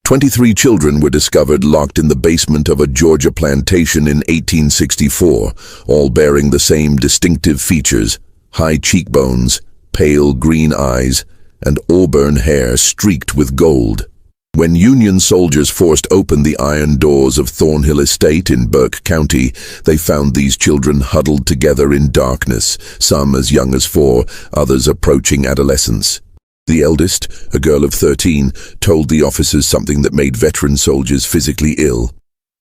23 children were discovered locked in the basement of a Georgia plantation in 1864, all bearing the same distinctive features: high cheekbones, pale green eyes, and auburn hair streaked with gold. When Union soldiers forced open the iron doors of Thornhill Estate in Burke County, they found these children huddled together in darkness, some as young as 4, others approaching adolescence. The eldest, a girl of 13, told the officers something that made veteran soldiers physically ill.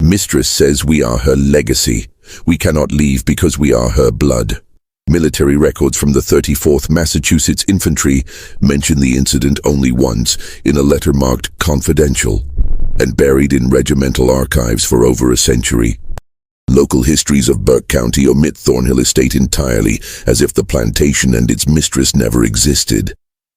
"Mistress says we are her legacy. We cannot leave because we are her blood." Military records from the 34th Massachusetts Infantry mention the incident only once in a letter marked "confidential" and buried in regimental archives for over a century. Local histories of Burke County omit Thornhill Estate entirely, as if the plantation and its mistress never existed.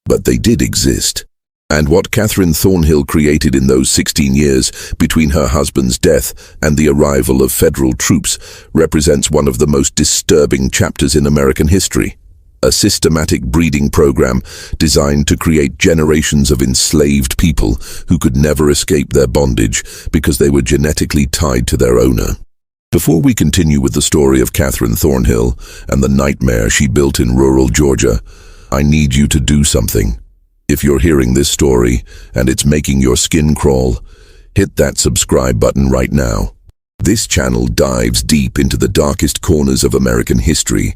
But they did exist. And what Catherine Thornhill created in those 16 years between her husband's death and the arrival of federal troops represents one of the most disturbing chapters in American history. A systematic breeding program designed to create generations of enslaved people who could never escape their bondage because they were genetically tied to their owner. Before we continue with the story of Catherine Thornhill and the nightmare she built in rural Georgia, I need you to do something. If you're hearing this story and it's making your skin crawl, hit that subscribe button right now. This channel dives deep into the darkest corners of American history,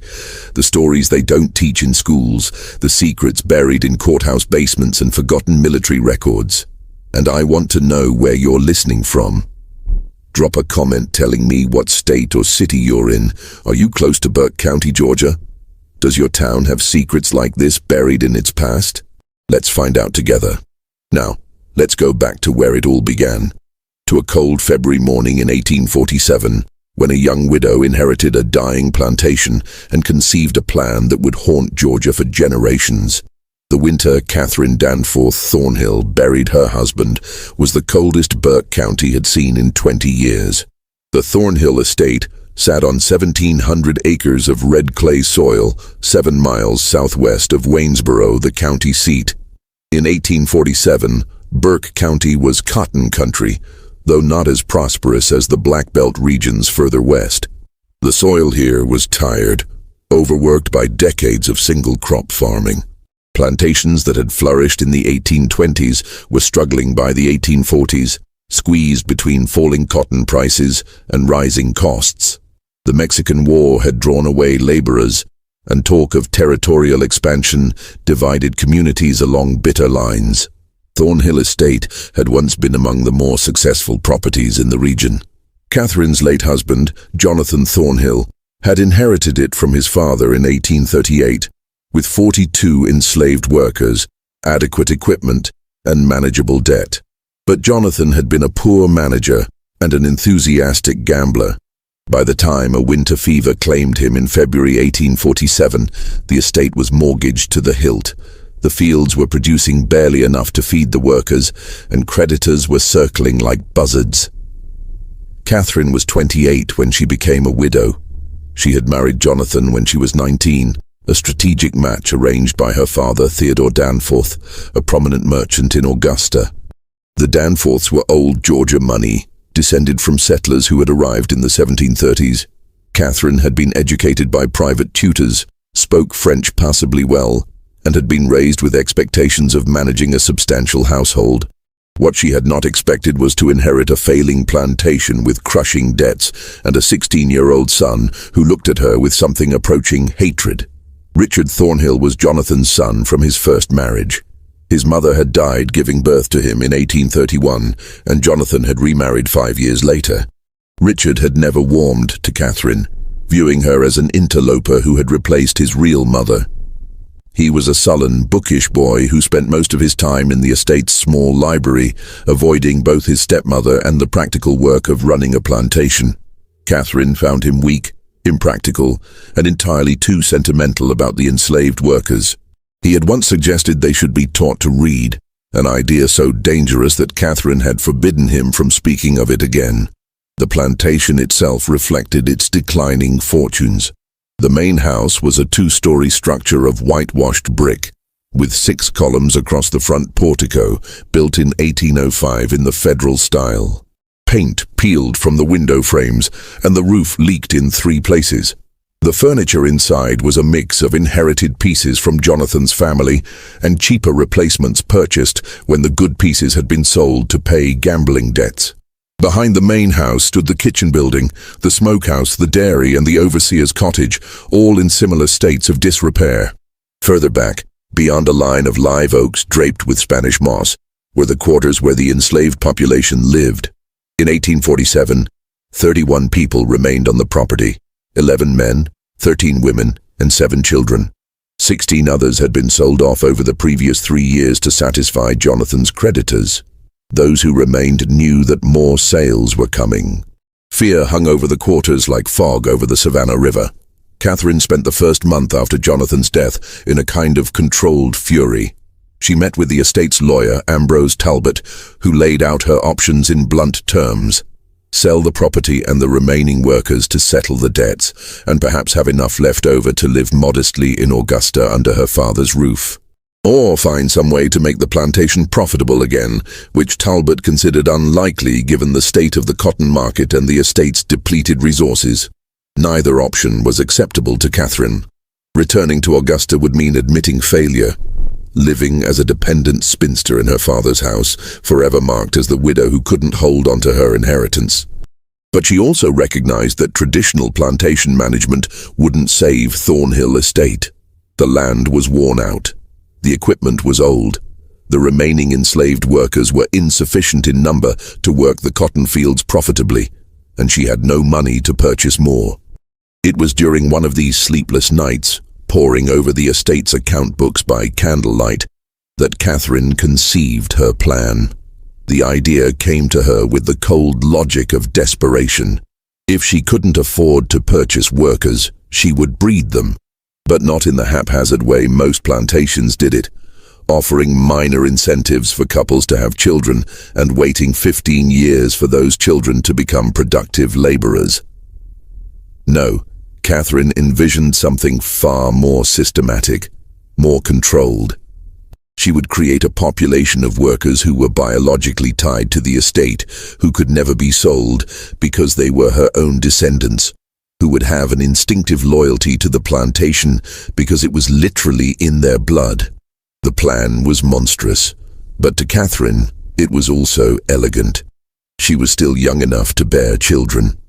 the stories they don't teach in schools, the secrets buried in courthouse basements and forgotten military records. And I want to know where you're listening from. Drop a comment telling me what state or city you're in. Are you close to Burke County, Georgia? Does your town have secrets like this buried in its past? Let's find out together. Now, let's go back to where it all began. To a cold February morning in 1847, when a young widow inherited a dying plantation and conceived a plan that would haunt Georgia for generations. The winter Catherine Danforth Thornhill buried her husband was the coldest Burke County had seen in 20 years. The Thornhill estate sat on 1,700 acres of red clay soil, 7 miles southwest of Waynesboro, the county seat. In 1847, Burke County was cotton country, though not as prosperous as the Black Belt regions further west. The soil here was tired, overworked by decades of single-crop farming. Plantations that had flourished in the 1820s were struggling by the 1840s, squeezed between falling cotton prices and rising costs. The Mexican War had drawn away laborers, and talk of territorial expansion divided communities along bitter lines. Thornhill Estate had once been among the more successful properties in the region. Catherine's late husband, Jonathan Thornhill, had inherited it from his father in 1838, with 42 enslaved workers, adequate equipment, and manageable debt. But Jonathan had been a poor manager and an enthusiastic gambler. By the time a winter fever claimed him in February 1847, the estate was mortgaged to the hilt. The fields were producing barely enough to feed the workers, and creditors were circling like buzzards. Catherine was 28 when she became a widow. She had married Jonathan when she was 19, a strategic match arranged by her father, Theodore Danforth, a prominent merchant in Augusta. The Danforths were old Georgia money, descended from settlers who had arrived in the 1730s. Catherine had been educated by private tutors, spoke French passably well, and had been raised with expectations of managing a substantial household. What she had not expected was to inherit a failing plantation with crushing debts and a 16-year-old son who looked at her with something approaching hatred. Richard Thornhill was Jonathan's son from his first marriage. His mother had died giving birth to him in 1831, and Jonathan had remarried 5 years later. Richard had never warmed to Catherine, viewing her as an interloper who had replaced his real mother. He was a sullen, bookish boy who spent most of his time in the estate's small library, avoiding both his stepmother and the practical work of running a plantation. Catherine found him weak, impractical, and entirely too sentimental about the enslaved workers. He had once suggested they should be taught to read, an idea so dangerous that Catherine had forbidden him from speaking of it again. The plantation itself reflected its declining fortunes. The main house was a 2-story structure of whitewashed brick, with 6 columns across the front portico, built in 1805 in the Federal style. Paint peeled from the window frames, and the roof leaked in 3 places. The furniture inside was a mix of inherited pieces from Jonathan's family and cheaper replacements purchased when the good pieces had been sold to pay gambling debts. Behind the main house stood the kitchen building, the smokehouse, the dairy, and the overseer's cottage, all in similar states of disrepair. Further back, beyond a line of live oaks draped with Spanish moss, were the quarters where the enslaved population lived. In 1847, 31 people remained on the property, 11 men, 13 women, and 7 children. 16 others had been sold off over the previous 3 years to satisfy Jonathan's creditors. Those who remained knew that more sales were coming. Fear hung over the quarters like fog over the Savannah River. Catherine spent the first month after Jonathan's death in a kind of controlled fury. She met with the estate's lawyer, Ambrose Talbot, who laid out her options in blunt terms. Sell the property and the remaining workers to settle the debts, and perhaps have enough left over to live modestly in Augusta under her father's roof. Or find some way to make the plantation profitable again, which Talbot considered unlikely given the state of the cotton market and the estate's depleted resources. Neither option was acceptable to Catherine. Returning to Augusta would mean admitting failure. Living as a dependent spinster in her father's house, forever marked as the widow who couldn't hold on to her inheritance. But she also recognized that traditional plantation management wouldn't save Thornhill Estate. The land was worn out. The equipment was old. The remaining enslaved workers were insufficient in number to work the cotton fields profitably, and she had no money to purchase more. It was during one of these sleepless nights, poring over the estate's account books by candlelight, that Catherine conceived her plan. The idea came to her with the cold logic of desperation. If she couldn't afford to purchase workers, she would breed them, but not in the haphazard way most plantations did it, offering minor incentives for couples to have children and waiting 15 years for those children to become productive laborers. No, Catherine envisioned something far more systematic, more controlled. She would create a population of workers who were biologically tied to the estate, who could never be sold because they were her own descendants, who would have an instinctive loyalty to the plantation because it was literally in their blood. The plan was monstrous, but to Catherine, it was also elegant. She was still young enough to bear children.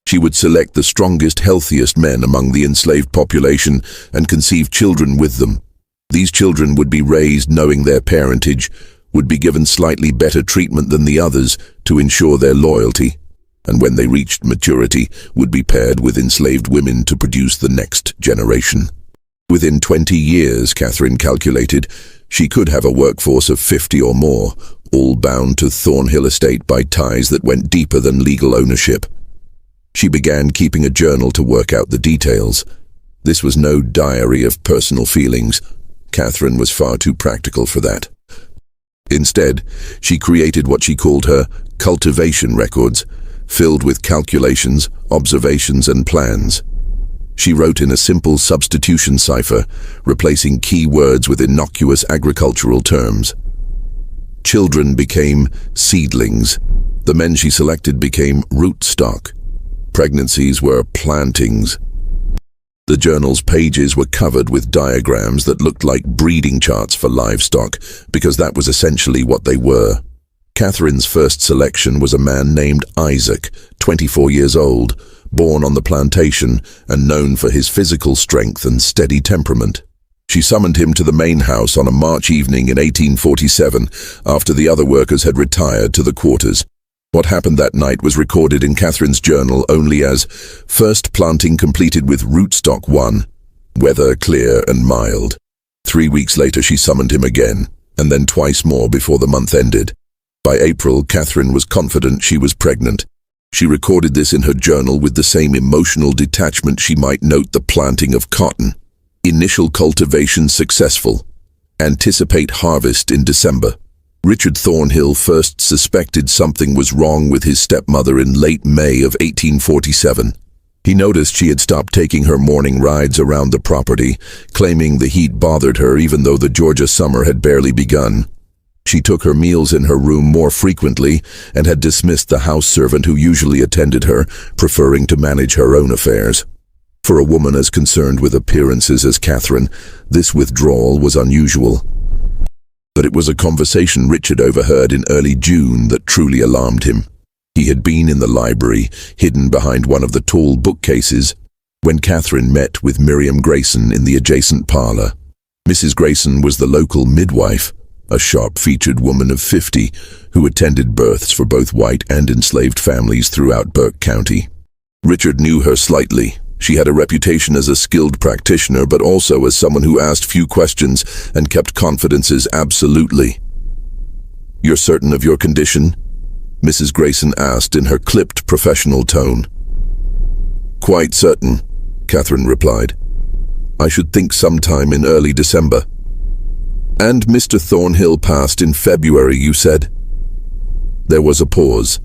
She would select the strongest, healthiest men among the enslaved population and conceive children with them. These children would be raised knowing their parentage, would be given slightly better treatment than the others to ensure their loyalty, and when they reached maturity, would be paired with enslaved women to produce the next generation. Within 20 years, Catherine calculated, she could have a workforce of 50 or more, all bound to Thornhill Estate by ties that went deeper than legal ownership. She began keeping a journal to work out the details. This was no diary of personal feelings. Catherine was far too practical for that. Instead, she created what she called her cultivation records, filled with calculations, observations, and plans. She wrote in a simple substitution cipher, replacing key words with innocuous agricultural terms. Children became seedlings. The men she selected became rootstock. Pregnancies were plantings. The journal's pages were covered with diagrams that looked like breeding charts for livestock, because that was essentially what they were. Catherine's first selection was a man named Isaac, 24 years old, born on the plantation and known for his physical strength and steady temperament. She summoned him to the main house on a March evening in 1847, after the other workers had retired to the quarters. What happened that night was recorded in Catherine's journal only as first planting completed with rootstock 1, weather clear and mild. 3 weeks later she summoned him again, and then twice more before the month ended. By April, Catherine was confident she was pregnant. She recorded this in her journal with the same emotional detachment she might note the planting of cotton. Initial cultivation successful. Anticipate harvest in December. Richard Thornhill first suspected something was wrong with his stepmother in late May of 1847. He noticed she had stopped taking her morning rides around the property, claiming the heat bothered her even though the Georgia summer had barely begun. She took her meals in her room more frequently and had dismissed the house servant who usually attended her, preferring to manage her own affairs. For a woman as concerned with appearances as Catherine, this withdrawal was unusual. But it was a conversation Richard overheard in early June that truly alarmed him. He had been in the library, hidden behind one of the tall bookcases, when Catherine met with Miriam Grayson in the adjacent parlor. Mrs. Grayson was the local midwife, a sharp-featured woman of 50 who attended births for both white and enslaved families throughout Burke County. Richard knew her slightly. She had a reputation as a skilled practitioner, but also as someone who asked few questions and kept confidences absolutely. "You're certain of your condition?" Mrs. Grayson asked in her clipped professional tone. "Quite certain," Catherine replied. "I should think sometime in early December." "And Mr. Thornhill passed in February, you said?" There was a pause.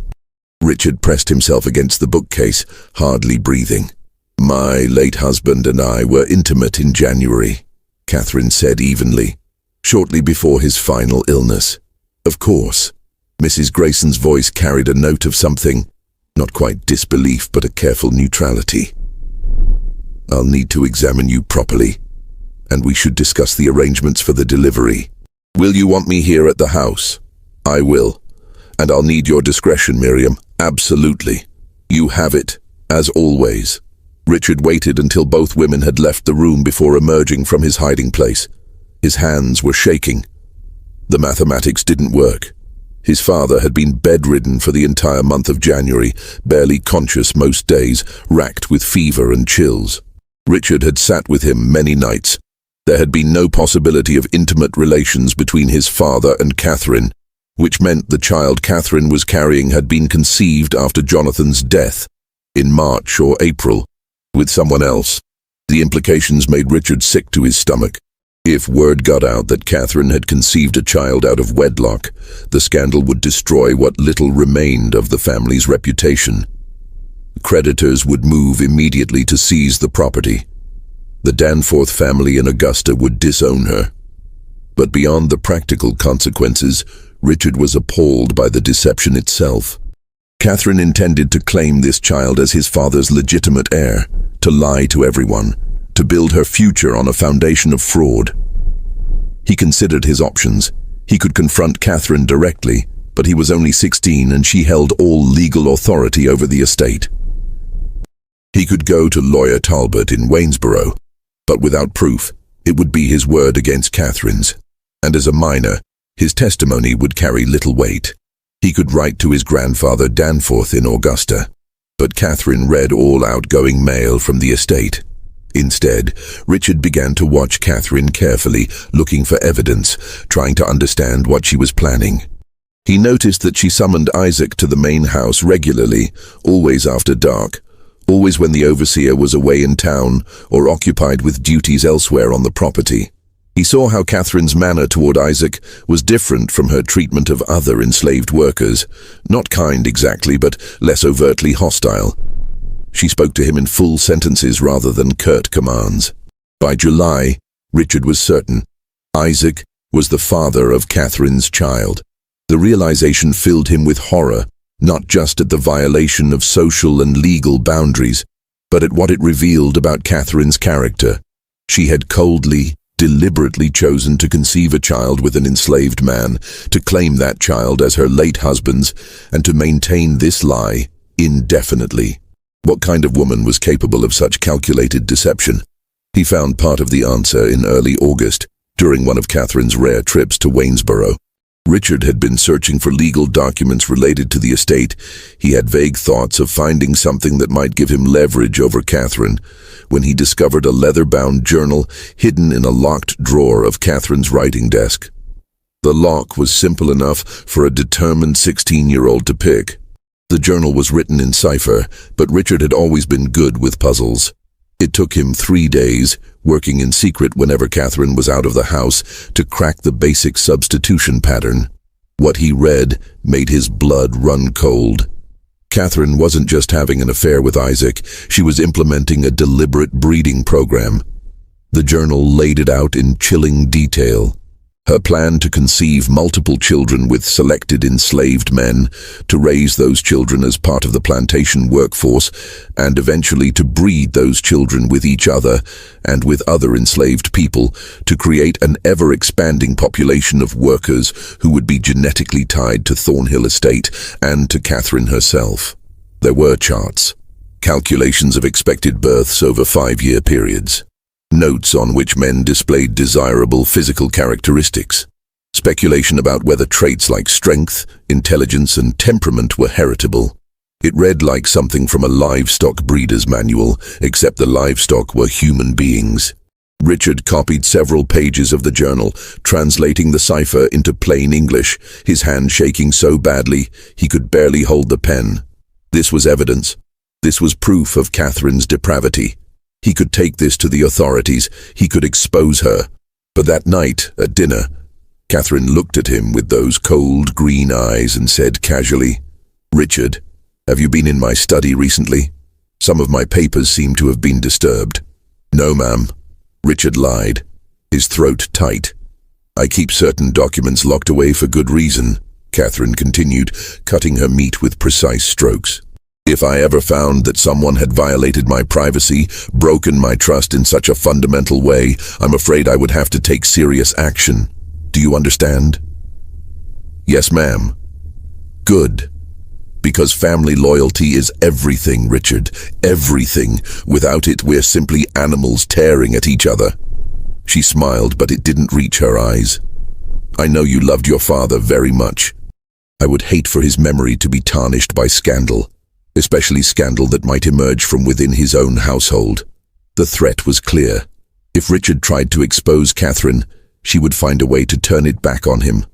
Richard pressed himself against the bookcase, hardly breathing. "My late husband and I were intimate in January," Catherine said evenly, "shortly before his final illness." "Of course." Mrs. Grayson's voice carried a note of something, not quite disbelief, but a careful neutrality. "I'll need to examine you properly, and we should discuss the arrangements for the delivery. Will you want me here at the house?" "I will. And I'll need your discretion, Miriam. Absolutely. You have it, as always." Richard waited until both women had left the room before emerging from his hiding place. His hands were shaking. The mathematics didn't work. His father had been bedridden for the entire month of January, barely conscious most days, racked with fever and chills. Richard had sat with him many nights. There had been no possibility of intimate relations between his father and Catherine, which meant the child Catherine was carrying had been conceived after Jonathan's death, in March or April, with someone else. The implications made Richard sick to his stomach. If word got out that Catherine had conceived a child out of wedlock, the scandal would destroy what little remained of the family's reputation. Creditors would move immediately to seize the property. The Danforth family in Augusta would disown her. But beyond the practical consequences, Richard was appalled by the deception itself. Catherine intended to claim this child as his father's legitimate heir, to lie to everyone, to build her future on a foundation of fraud. He considered his options. He could confront Catherine directly, but he was only 16 and she held all legal authority over the estate. He could go to lawyer Talbot in Waynesboro, but without proof, it would be his word against Catherine's. And as a minor, his testimony would carry little weight. He could write to his grandfather Danforth in Augusta, but Catherine read all outgoing mail from the estate. Instead, Richard began to watch Catherine carefully, looking for evidence, trying to understand what she was planning. He noticed that she summoned Isaac to the main house regularly, always after dark, always when the overseer was away in town or occupied with duties elsewhere on the property. He saw how Catherine's manner toward Isaac was different from her treatment of other enslaved workers, not kind exactly, but less overtly hostile. She spoke to him in full sentences rather than curt commands. By July, Richard was certain Isaac was the father of Catherine's child. The realization filled him with horror, not just at the violation of social and legal boundaries, but at what it revealed about Catherine's character. She had coldly, deliberately chosen to conceive a child with an enslaved man, to claim that child as her late husband's, and to maintain this lie indefinitely. What kind of woman was capable of such calculated deception? He found part of the answer in early August, during one of Catherine's rare trips to Waynesboro. Richard had been searching for legal documents related to the estate. He had vague thoughts of finding something that might give him leverage over Catherine, when he discovered a leather-bound journal hidden in a locked drawer of Catherine's writing desk. The lock was simple enough for a determined 16-year-old to pick. The journal was written in cipher, but Richard had always been good with puzzles. It took him 3 days, working in secret whenever Catherine was out of the house, to crack the basic substitution pattern. What he read made his blood run cold. Catherine wasn't just having an affair with Isaac, she was implementing a deliberate breeding program. The journal laid it out in chilling detail. Her plan to conceive multiple children with selected enslaved men, to raise those children as part of the plantation workforce, and eventually to breed those children with each other and with other enslaved people, to create an ever-expanding population of workers who would be genetically tied to Thornhill Estate and to Catherine herself. There were charts, calculations of expected births over 5-year periods, notes on which men displayed desirable physical characteristics, speculation about whether traits like strength, intelligence, and temperament were heritable. It read like something from a livestock breeder's manual, except the livestock were human beings. Richard copied several pages of the journal, translating the cipher into plain English, his hand shaking so badly he could barely hold the pen. This was evidence. This was proof of Catherine's depravity. He could take this to the authorities. He could expose her. But that night, at dinner, Catherine looked at him with those cold green eyes and said casually, "Richard, have you been in my study recently? Some of my papers seem to have been disturbed." "No, ma'am." Richard lied, his throat tight. "I keep certain documents locked away for good reason," Catherine continued, cutting her meat with precise strokes. "If I ever found that someone had violated my privacy, broken my trust in such a fundamental way, I'm afraid I would have to take serious action. Do you understand?" "Yes, ma'am." "Good. Because family loyalty is everything, Richard. Everything. Without it, we're simply animals tearing at each other." She smiled, but it didn't reach her eyes. "I know you loved your father very much. I would hate for his memory to be tarnished by scandal. Especially scandal that might emerge from within his own household." The threat was clear. If Richard tried to expose Catherine, she would find a way to turn it back on him,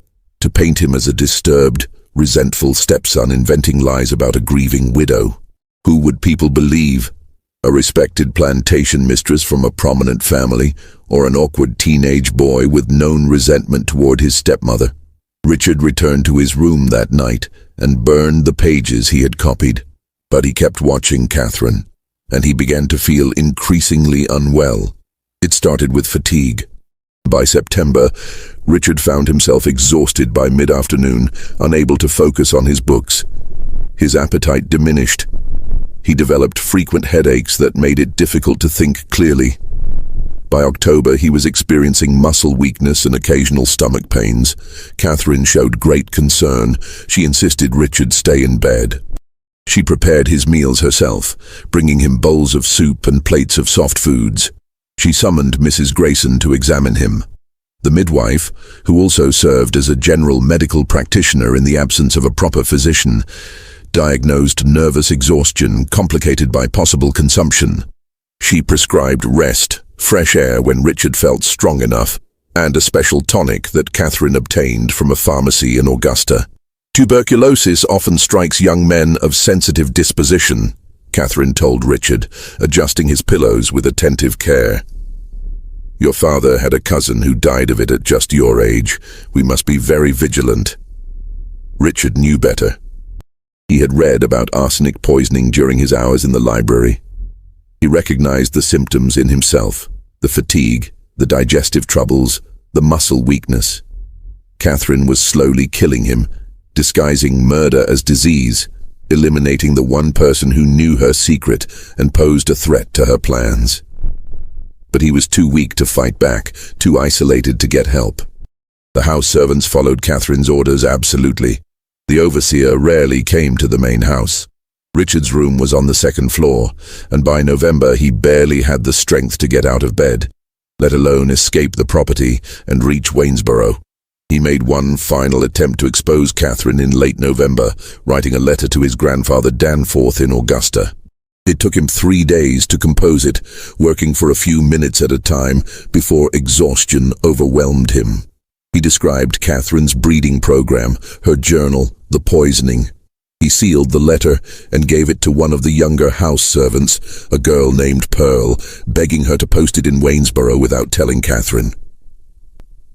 to paint him as a disturbed, resentful stepson inventing lies about a grieving widow. Who would people believe? A respected plantation mistress from a prominent family, or an awkward teenage boy with known resentment toward his stepmother? Richard returned to his room that night and burned the pages he had copied. But he kept watching Catherine, and he began to feel increasingly unwell. It started with fatigue. By September, Richard found himself exhausted by mid-afternoon, unable to focus on his books. His appetite diminished. He developed frequent headaches that made it difficult to think clearly. By October, he was experiencing muscle weakness and occasional stomach pains. Catherine showed great concern. She insisted Richard stay in bed. She prepared his meals herself, bringing him bowls of soup and plates of soft foods. She summoned Mrs. Grayson to examine him. The midwife, who also served as a general medical practitioner in the absence of a proper physician, diagnosed nervous exhaustion complicated by possible consumption. She prescribed rest, fresh air when Richard felt strong enough, and a special tonic that Catherine obtained from a pharmacy in Augusta. "Tuberculosis often strikes young men of sensitive disposition," Catherine told Richard, adjusting his pillows with attentive care. "Your father had a cousin who died of it at just your age. We must be very vigilant." Richard knew better. He had read about arsenic poisoning during his hours in the library. He recognized the symptoms in himself: the fatigue, the digestive troubles, the muscle weakness. Catherine was slowly killing him, disguising murder as disease, eliminating the one person who knew her secret and posed a threat to her plans. But he was too weak to fight back, too isolated to get help. The house servants followed Catherine's orders absolutely. The overseer rarely came to the main house. Richard's room was on the second floor, and by November he barely had the strength to get out of bed, let alone escape the property and reach Waynesboro. He made one final attempt to expose Catherine in late November, writing a letter to his grandfather Danforth in Augusta. It took him 3 days to compose it, working for a few minutes at a time before exhaustion overwhelmed him. He described Catherine's breeding program, her journal, the poisoning. He sealed the letter and gave it to one of the younger house servants, a girl named Pearl, begging her to post it in Waynesboro without telling Catherine.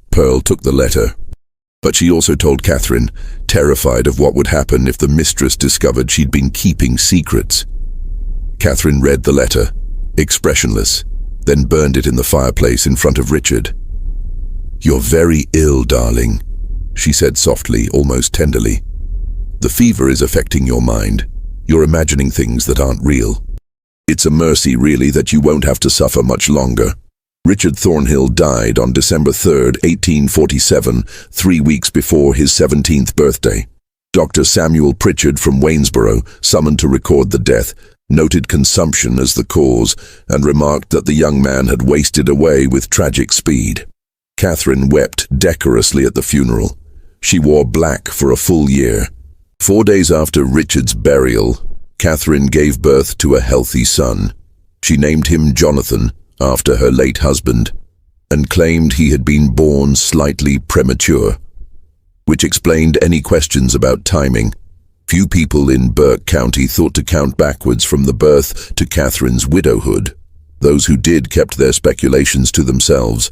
Pearl took the letter. But she also told Catherine, terrified of what would happen if the mistress discovered she'd been keeping secrets. Catherine read the letter, expressionless, then burned it in the fireplace in front of Richard. "You're very ill, darling," she said softly, almost tenderly. "The fever is affecting your mind. You're imagining things that aren't real. It's a mercy, really, that you won't have to suffer much longer." Richard Thornhill died on December 3, 1847, 3 weeks before his 17th birthday. Dr. Samuel Pritchard from Waynesboro, summoned to record the death, noted consumption as the cause and remarked that the young man had wasted away with tragic speed. Catherine wept decorously at the funeral. She wore black for a full year. 4 days after Richard's burial, Catherine gave birth to a healthy son. She named him Jonathan, after her late husband, and claimed he had been born slightly premature, which explained any questions about timing. Few people in Burke County thought to count backwards from the birth to Catherine's widowhood. Those who did kept their speculations to themselves.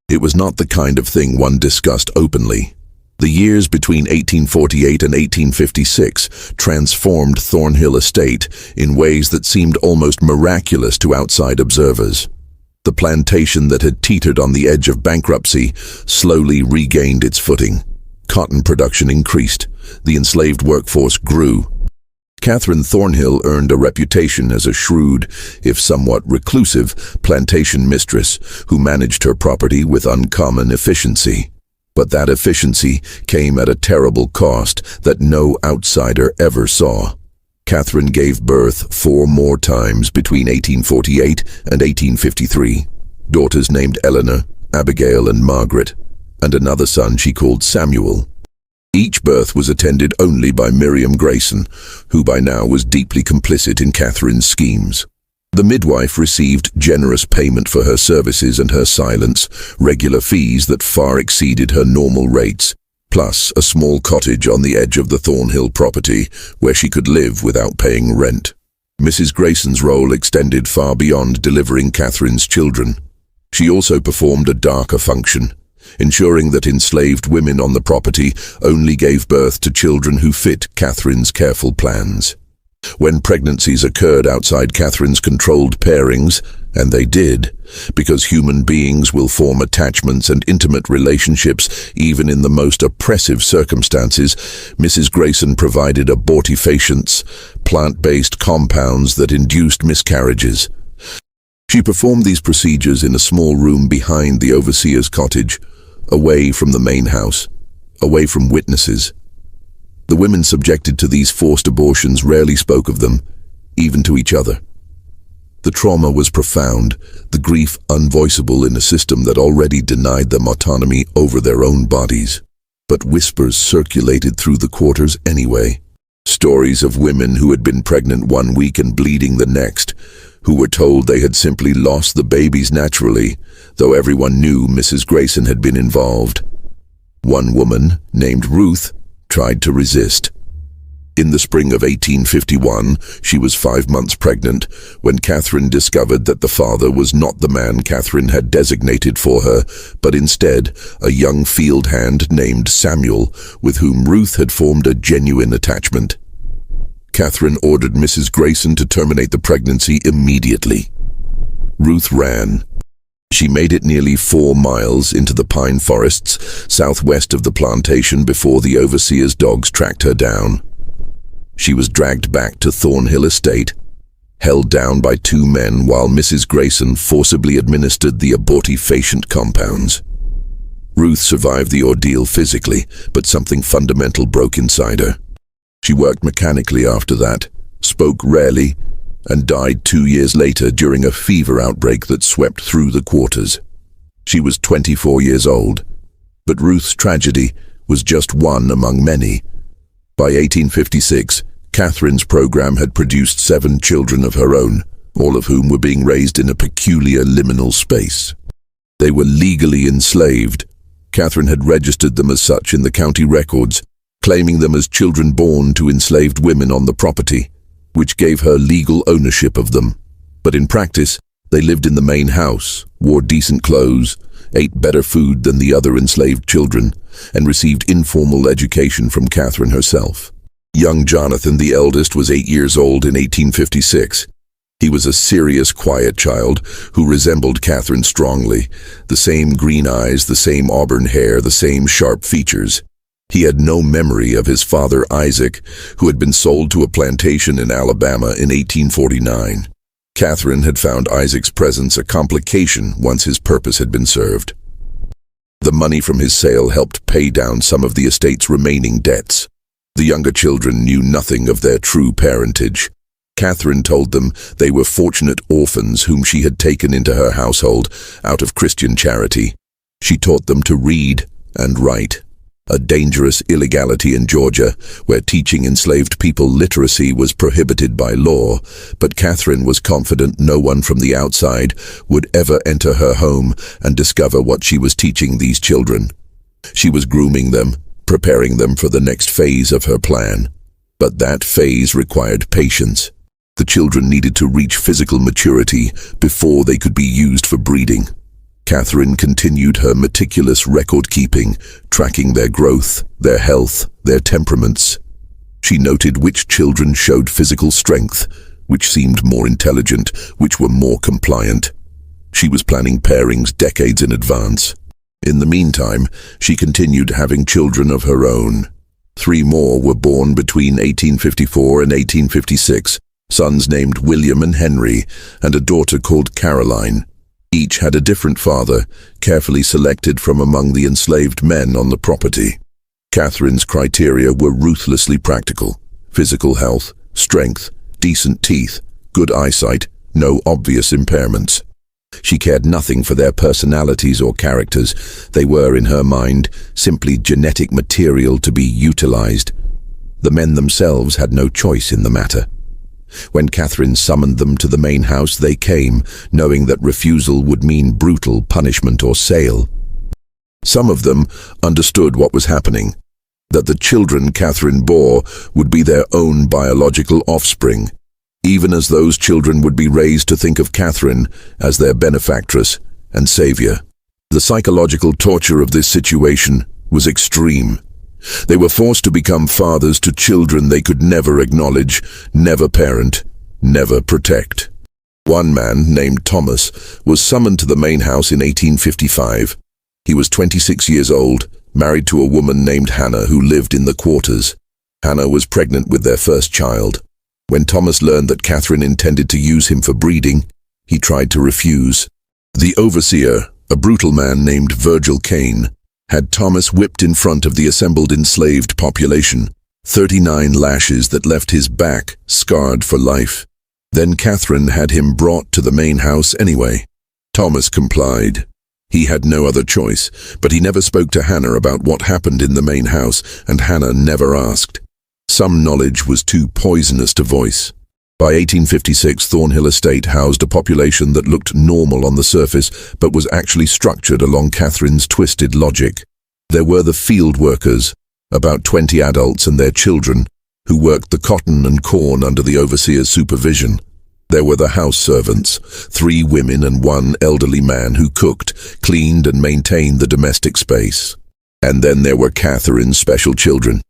It was not the kind of thing one discussed openly. The years between 1848 and 1856 transformed Thornhill Estate in ways that seemed almost miraculous to outside observers. The plantation that had teetered on the edge of bankruptcy slowly regained its footing. Cotton production increased. The enslaved workforce grew. Catherine Thornhill earned a reputation as a shrewd, if somewhat reclusive, plantation mistress who managed her property with uncommon efficiency. But that efficiency came at a terrible cost that no outsider ever saw. Catherine gave birth 4 more times between 1848 and 1853, daughters named Eleanor, Abigail, and Margaret, and another son she called Samuel. Each birth was attended only by Miriam Grayson, who by now was deeply complicit in Catherine's schemes. The midwife received generous payment for her services and her silence, regular fees that far exceeded her normal rates, plus a small cottage on the edge of the Thornhill property where she could live without paying rent. Mrs. Grayson's role extended far beyond delivering Catherine's children. She also performed a darker function, ensuring that enslaved women on the property only gave birth to children who fit Catherine's careful plans. When pregnancies occurred outside Catherine's controlled pairings, and they did, because human beings will form attachments and intimate relationships even in the most oppressive circumstances, Mrs. Grayson provided abortifacients, plant-based compounds that induced miscarriages. She performed these procedures in a small room behind the overseer's cottage, away from the main house, away from witnesses. The women subjected to these forced abortions rarely spoke of them, even to each other. The trauma was profound, the grief unvoiceable in a system that already denied them autonomy over their own bodies. But whispers circulated through the quarters anyway. Stories of women who had been pregnant 1 week and bleeding the next, who were told they had simply lost the babies naturally, though everyone knew Mrs. Grayson had been involved. One woman, named Ruth, tried to resist. In the spring of 1851, she was 5 months pregnant when Catherine discovered that the father was not the man Catherine had designated for her, but instead a young field hand named Samuel, with whom Ruth had formed a genuine attachment. Catherine ordered Mrs. Grayson to terminate the pregnancy immediately. Ruth ran. She made it nearly 4 miles into the pine forests southwest of the plantation before the overseer's dogs tracked her down. She was dragged back to Thornhill Estate, held down by 2 men while Mrs. Grayson forcibly administered the abortifacient compounds. Ruth survived the ordeal physically, but something fundamental broke inside her. She worked mechanically after that, spoke rarely, and died 2 years later during a fever outbreak that swept through the quarters. She was 24 years old, but Ruth's tragedy was just one among many. By 1856, Catherine's program had produced 7 children of her own, all of whom were being raised in a peculiar liminal space. They were legally enslaved. Catherine had registered them as such in the county records, claiming them as children born to enslaved women on the property, which gave her legal ownership of them. But in practice, they lived in the main house, wore decent clothes, ate better food than the other enslaved children, and received informal education from Catherine herself. Young Jonathan, the eldest, was 8 years old in 1856. He was a serious, quiet child who resembled Catherine strongly. The same green eyes, the same auburn hair, the same sharp features. He had no memory of his father Isaac, who had been sold to a plantation in Alabama in 1849. Catherine had found Isaac's presence a complication once his purpose had been served. The money from his sale helped pay down some of the estate's remaining debts. The younger children knew nothing of their true parentage. Catherine told them they were fortunate orphans whom she had taken into her household out of Christian charity. She taught them to read and write, a dangerous illegality in Georgia where teaching enslaved people literacy was prohibited by law, but Catherine was confident no one from the outside would ever enter her home and discover what she was teaching these children. She was grooming them, preparing them for the next phase of her plan. But that phase required patience. The children needed to reach physical maturity before they could be used for breeding. Catherine continued her meticulous record-keeping, tracking their growth, their health, their temperaments. She noted which children showed physical strength, which seemed more intelligent, which were more compliant. She was planning pairings decades in advance. In the meantime, she continued having children of her own. 3 more were born between 1854 and 1856, sons named William and Henry, and a daughter called Caroline. Each had a different father, carefully selected from among the enslaved men on the property. Catherine's criteria were ruthlessly practical: physical health, strength, decent teeth, good eyesight, no obvious impairments. She cared nothing for their personalities or characters. They were, in her mind, simply genetic material to be utilized. The men themselves had no choice in the matter. When Catherine summoned them to the main house, they came, knowing that refusal would mean brutal punishment or sale. Some of them understood what was happening, that the children Catherine bore would be their own biological offspring, even as those children would be raised to think of Catherine as their benefactress and savior. The psychological torture of this situation was extreme. They were forced to become fathers to children they could never acknowledge, never parent, never protect. One man, named Thomas, was summoned to the main house in 1855. He was 26 years old, married to a woman named Hannah who lived in the quarters. Hannah was pregnant with their first child. When Thomas learned that Catherine intended to use him for breeding, he tried to refuse. The overseer, a brutal man named Virgil Kane, had Thomas whipped in front of the assembled enslaved population, 39 lashes that left his back scarred for life. Then Catherine had him brought to the main house anyway. Thomas complied. He had no other choice, but he never spoke to Hannah about what happened in the main house, and Hannah never asked. Some knowledge was too poisonous to voice. By 1856, Thornhill Estate housed a population that looked normal on the surface, but was actually structured along Catherine's twisted logic. There were the field workers, about 20 adults and their children, who worked the cotton and corn under the overseer's supervision. There were the house servants, 3 women and 1 elderly man who cooked, cleaned and maintained the domestic space. And then there were Catherine's special children,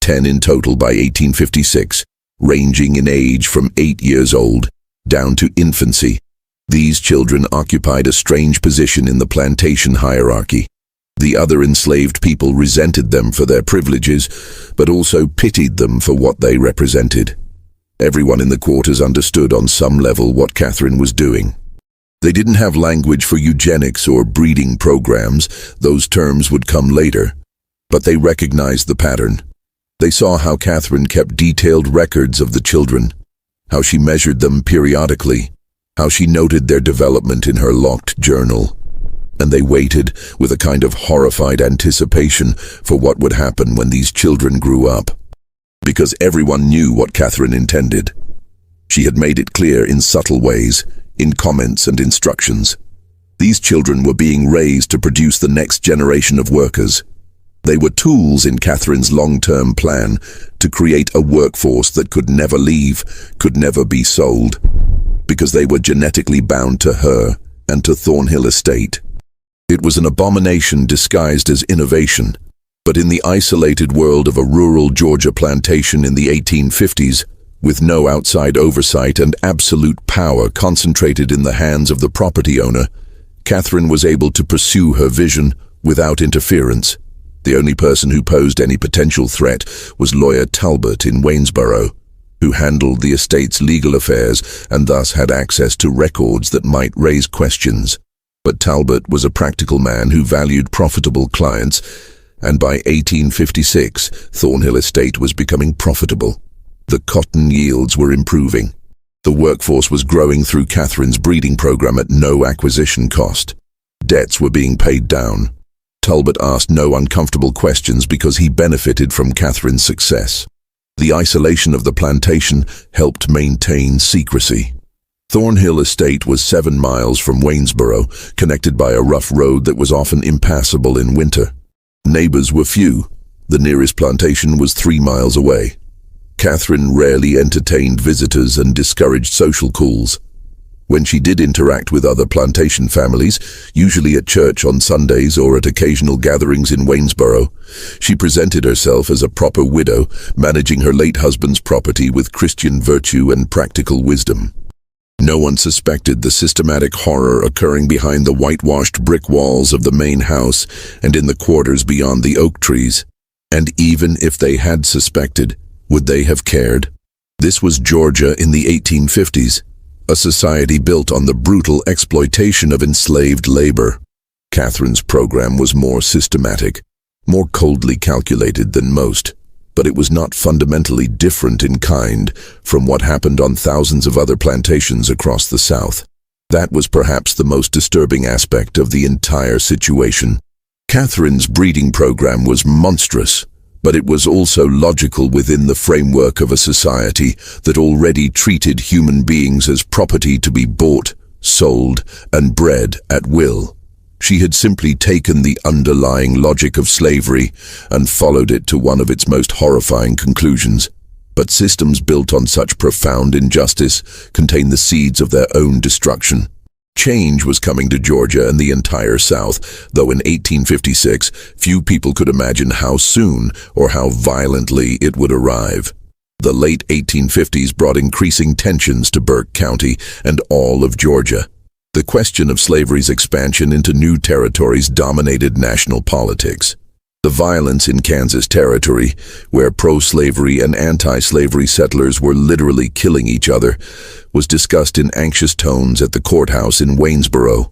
10 in total by 1856, ranging in age from 8 years old down to infancy. These children occupied a strange position in the plantation hierarchy. The other enslaved people resented them for their privileges, but also pitied them for what they represented. Everyone in the quarters understood on some level what Catherine was doing. They didn't have language for eugenics or breeding programs; those terms would come later. But they recognized the pattern. They saw how Catherine kept detailed records of the children, how she measured them periodically, how she noted their development in her locked journal. And they waited with a kind of horrified anticipation for what would happen when these children grew up. Because everyone knew what Catherine intended. She had made it clear in subtle ways, in comments and instructions. These children were being raised to produce the next generation of workers. They were tools in Catherine's long-term plan to create a workforce that could never leave, could never be sold, because they were genetically bound to her and to Thornhill Estate. It was an abomination disguised as innovation. But in the isolated world of a rural Georgia plantation in the 1850s, with no outside oversight and absolute power concentrated in the hands of the property owner, Catherine was able to pursue her vision without interference. The only person who posed any potential threat was lawyer Talbot in Waynesboro, who handled the estate's legal affairs and thus had access to records that might raise questions. But Talbot was a practical man who valued profitable clients, and by 1856, Thornhill Estate was becoming profitable. The cotton yields were improving. The workforce was growing through Catherine's breeding program at no acquisition cost. Debts were being paid down. Talbot asked no uncomfortable questions because he benefited from Catherine's success. The isolation of the plantation helped maintain secrecy. Thornhill Estate was 7 miles from Waynesboro, connected by a rough road that was often impassable in winter. Neighbors were few. The nearest plantation was 3 miles away. Catherine rarely entertained visitors and discouraged social calls. When she did interact with other plantation families, usually at church on Sundays or at occasional gatherings in Waynesboro, she presented herself as a proper widow, managing her late husband's property with Christian virtue and practical wisdom. No one suspected the systematic horror occurring behind the whitewashed brick walls of the main house and in the quarters beyond the oak trees. And even if they had suspected, would they have cared? This was Georgia in the 1850s, a society built on the brutal exploitation of enslaved labor. Catherine's program was more systematic, more coldly calculated than most, but it was not fundamentally different in kind from what happened on thousands of other plantations across the South. That was perhaps the most disturbing aspect of the entire situation. Catherine's breeding program was monstrous, but it was also logical within the framework of a society that already treated human beings as property to be bought, sold, and bred at will. She had simply taken the underlying logic of slavery and followed it to one of its most horrifying conclusions. But systems built on such profound injustice contain the seeds of their own destruction. Change was coming to Georgia and the entire South, though in 1856 few people could imagine how soon or how violently it would arrive. The late 1850s brought increasing tensions to Burke County and all of Georgia. The question of slavery's expansion into new territories dominated national politics. The violence in Kansas Territory, where pro-slavery and anti-slavery settlers were literally killing each other, was discussed in anxious tones at the courthouse in Waynesboro.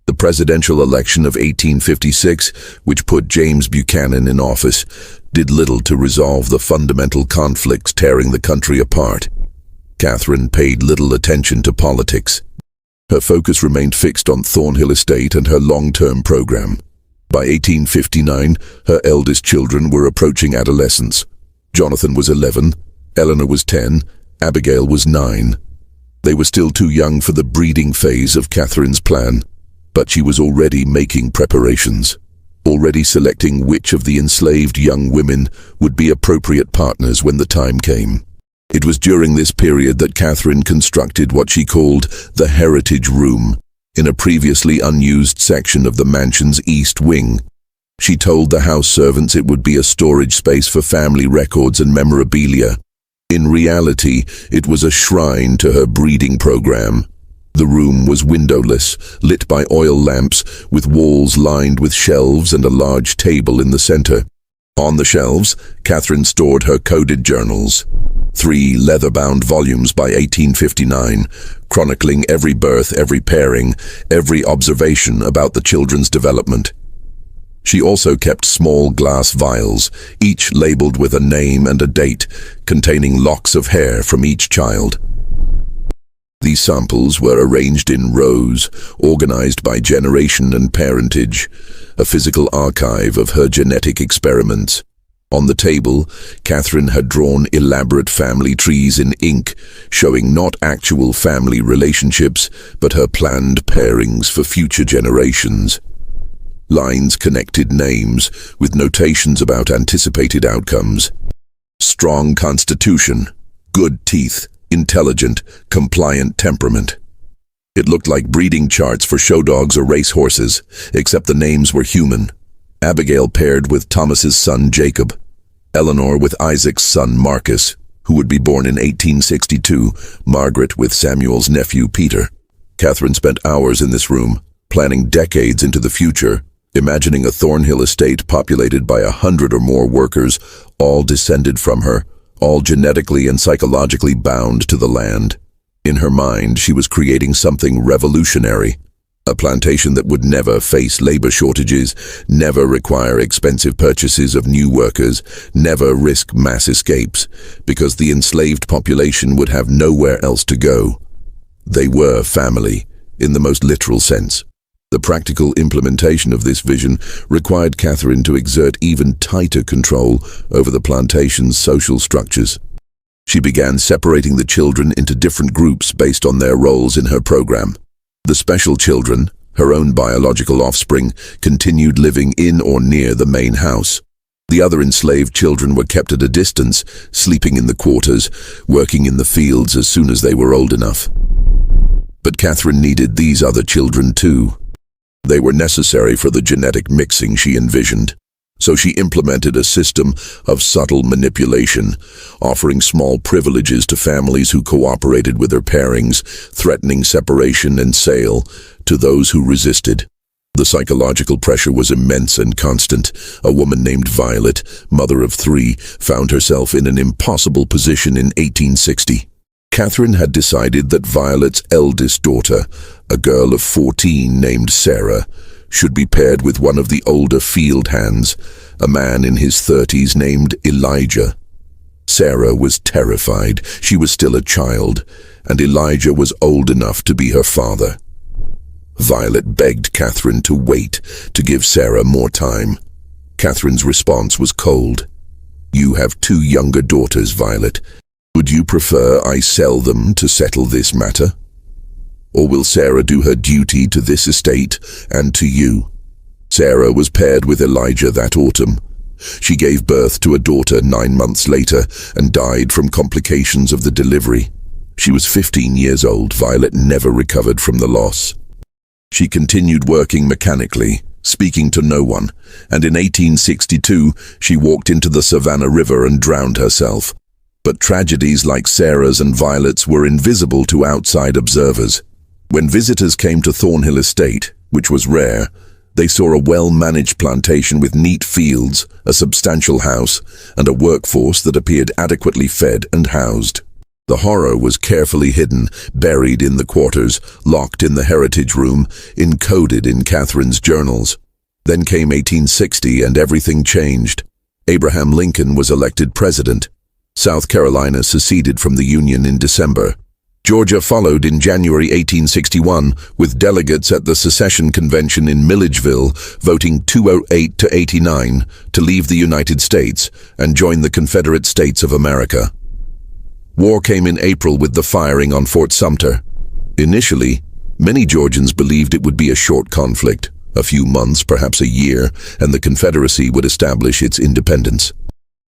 The presidential election of 1856, which put James Buchanan in office, did little to resolve the fundamental conflicts tearing the country apart. Catherine paid little attention to politics. Her focus remained fixed on Thornhill Estate and her long-term program. By 1859, her eldest children were approaching adolescence. Jonathan was 11, Eleanor was 10, Abigail was 9. They were still too young for the breeding phase of Catherine's plan, but she was already making preparations, already selecting which of the enslaved young women would be appropriate partners when the time came. It was during this period that Catherine constructed what she called the Heritage Room, in a previously unused section of the mansion's east wing. She told the house servants it would be a storage space for family records and memorabilia. In reality, it was a shrine to her breeding program. The room was windowless, lit by oil lamps, with walls lined with shelves and a large table in the center. On the shelves, Catherine stored her coded journals, 3 leather-bound volumes by 1859, chronicling every birth, every pairing, every observation about the children's development. She also kept small glass vials, each labeled with a name and a date, containing locks of hair from each child. These samples were arranged in rows, organized by generation and parentage, a physical archive of her genetic experiments. On the table, Catherine had drawn elaborate family trees in ink, showing not actual family relationships, but her planned pairings for future generations. Lines connected names, with notations about anticipated outcomes. Strong constitution, good teeth, intelligent, compliant temperament. It looked like breeding charts for show dogs or race horses, except the names were human. Abigail paired with Thomas's son Jacob, Eleanor with Isaac's son Marcus, who would be born in 1862, Margaret with Samuel's nephew Peter. Catherine spent hours in this room, planning decades into the future, imagining a Thornhill estate populated by 100 or more workers, all descended from her, all genetically and psychologically bound to the land. In her mind, she was creating something revolutionary, a plantation that would never face labor shortages, never require expensive purchases of new workers, never risk mass escapes, because the enslaved population would have nowhere else to go. They were family, in the most literal sense. The practical implementation of this vision required Catherine to exert even tighter control over the plantation's social structures. She began separating the children into different groups based on their roles in her program. The special children, her own biological offspring, continued living in or near the main house. The other enslaved children were kept at a distance, sleeping in the quarters, working in the fields as soon as they were old enough. But Catherine needed these other children too. They were necessary for the genetic mixing she envisioned. So she implemented a system of subtle manipulation, offering small privileges to families who cooperated with her pairings, threatening separation and sale to those who resisted. The psychological pressure was immense and constant. A woman named Violet, mother of 3, found herself in an impossible position in 1860. Catherine had decided that Violet's eldest daughter, a girl of 14 named Sarah, should be paired with one of the older field hands, a man in his 30s named Elijah. Sarah was terrified. She was still a child, and Elijah was old enough to be her father. Violet begged Catherine to wait, to give Sarah more time. Catherine's response was cold. "You have 2 younger daughters, Violet. Would you prefer I sell them to settle this matter? Or will Sarah do her duty to this estate and to you?" Sarah was paired with Elijah that autumn. She gave birth to a daughter 9 months later and died from complications of the delivery. She was 15 years old. Violet never recovered from the loss. She continued working mechanically, speaking to no one, and in 1862 she walked into the Savannah River and drowned herself. But tragedies like Sarah's and Violet's were invisible to outside observers. When visitors came to Thornhill Estate, which was rare, they saw a well-managed plantation with neat fields, a substantial house, and a workforce that appeared adequately fed and housed. The horror was carefully hidden, buried in the quarters, locked in the heritage room, encoded in Catherine's journals. Then came 1860 and everything changed. Abraham Lincoln was elected president. South Carolina seceded from the Union in December. Georgia followed in January 1861, with delegates at the secession convention in Milledgeville voting 208 to 89 to leave the United States and join the Confederate States of America. War came in April with the firing on Fort Sumter. Initially, many Georgians believed it would be a short conflict, a few months, perhaps a year, and the Confederacy would establish its independence.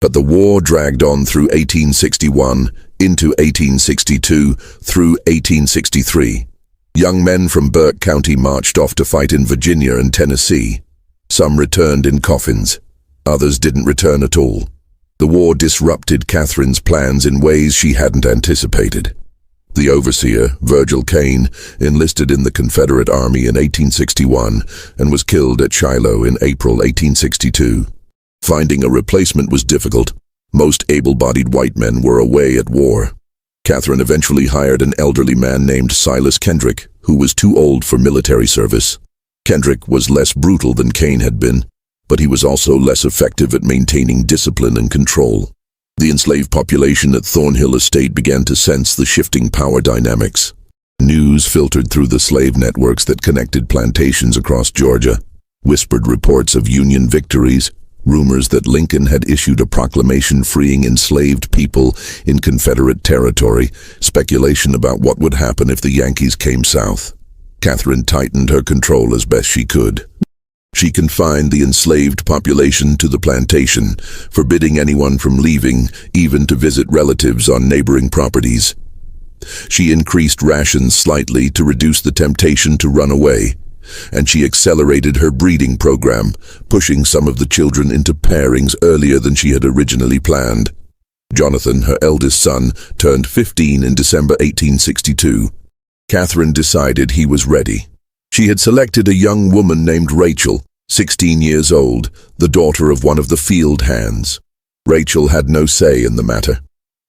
But the war dragged on through 1861, into 1862, through 1863. Young men from Burke County marched off to fight in Virginia and Tennessee. Some returned in coffins. Others didn't return at all. The war disrupted Catherine's plans in ways she hadn't anticipated. The overseer, Virgil Kane, enlisted in the Confederate Army in 1861 and was killed at Shiloh in April 1862. Finding a replacement was difficult. Most able-bodied white men were away at war. Catherine eventually hired an elderly man named Silas Kendrick, who was too old for military service. Kendrick was less brutal than Kane had been, but he was also less effective at maintaining discipline and control. The enslaved population at Thornhill Estate began to sense the shifting power dynamics. News filtered through the slave networks that connected plantations across Georgia. Whispered reports of Union victories, rumors that Lincoln had issued a proclamation freeing enslaved people in Confederate territory, speculation about what would happen if the Yankees came south. Catherine tightened her control as best she could. She confined the enslaved population to the plantation, forbidding anyone from leaving, even to visit relatives on neighboring properties. She increased rations slightly to reduce the temptation to run away. and she accelerated her breeding program, pushing some of the children into pairings earlier than she had originally planned. Jonathan, her eldest son, turned 15 in December 1862. Catherine decided he was ready. She had selected a young woman named Rachel, 16 years old, the daughter of one of the field hands. Rachel had no say in the matter.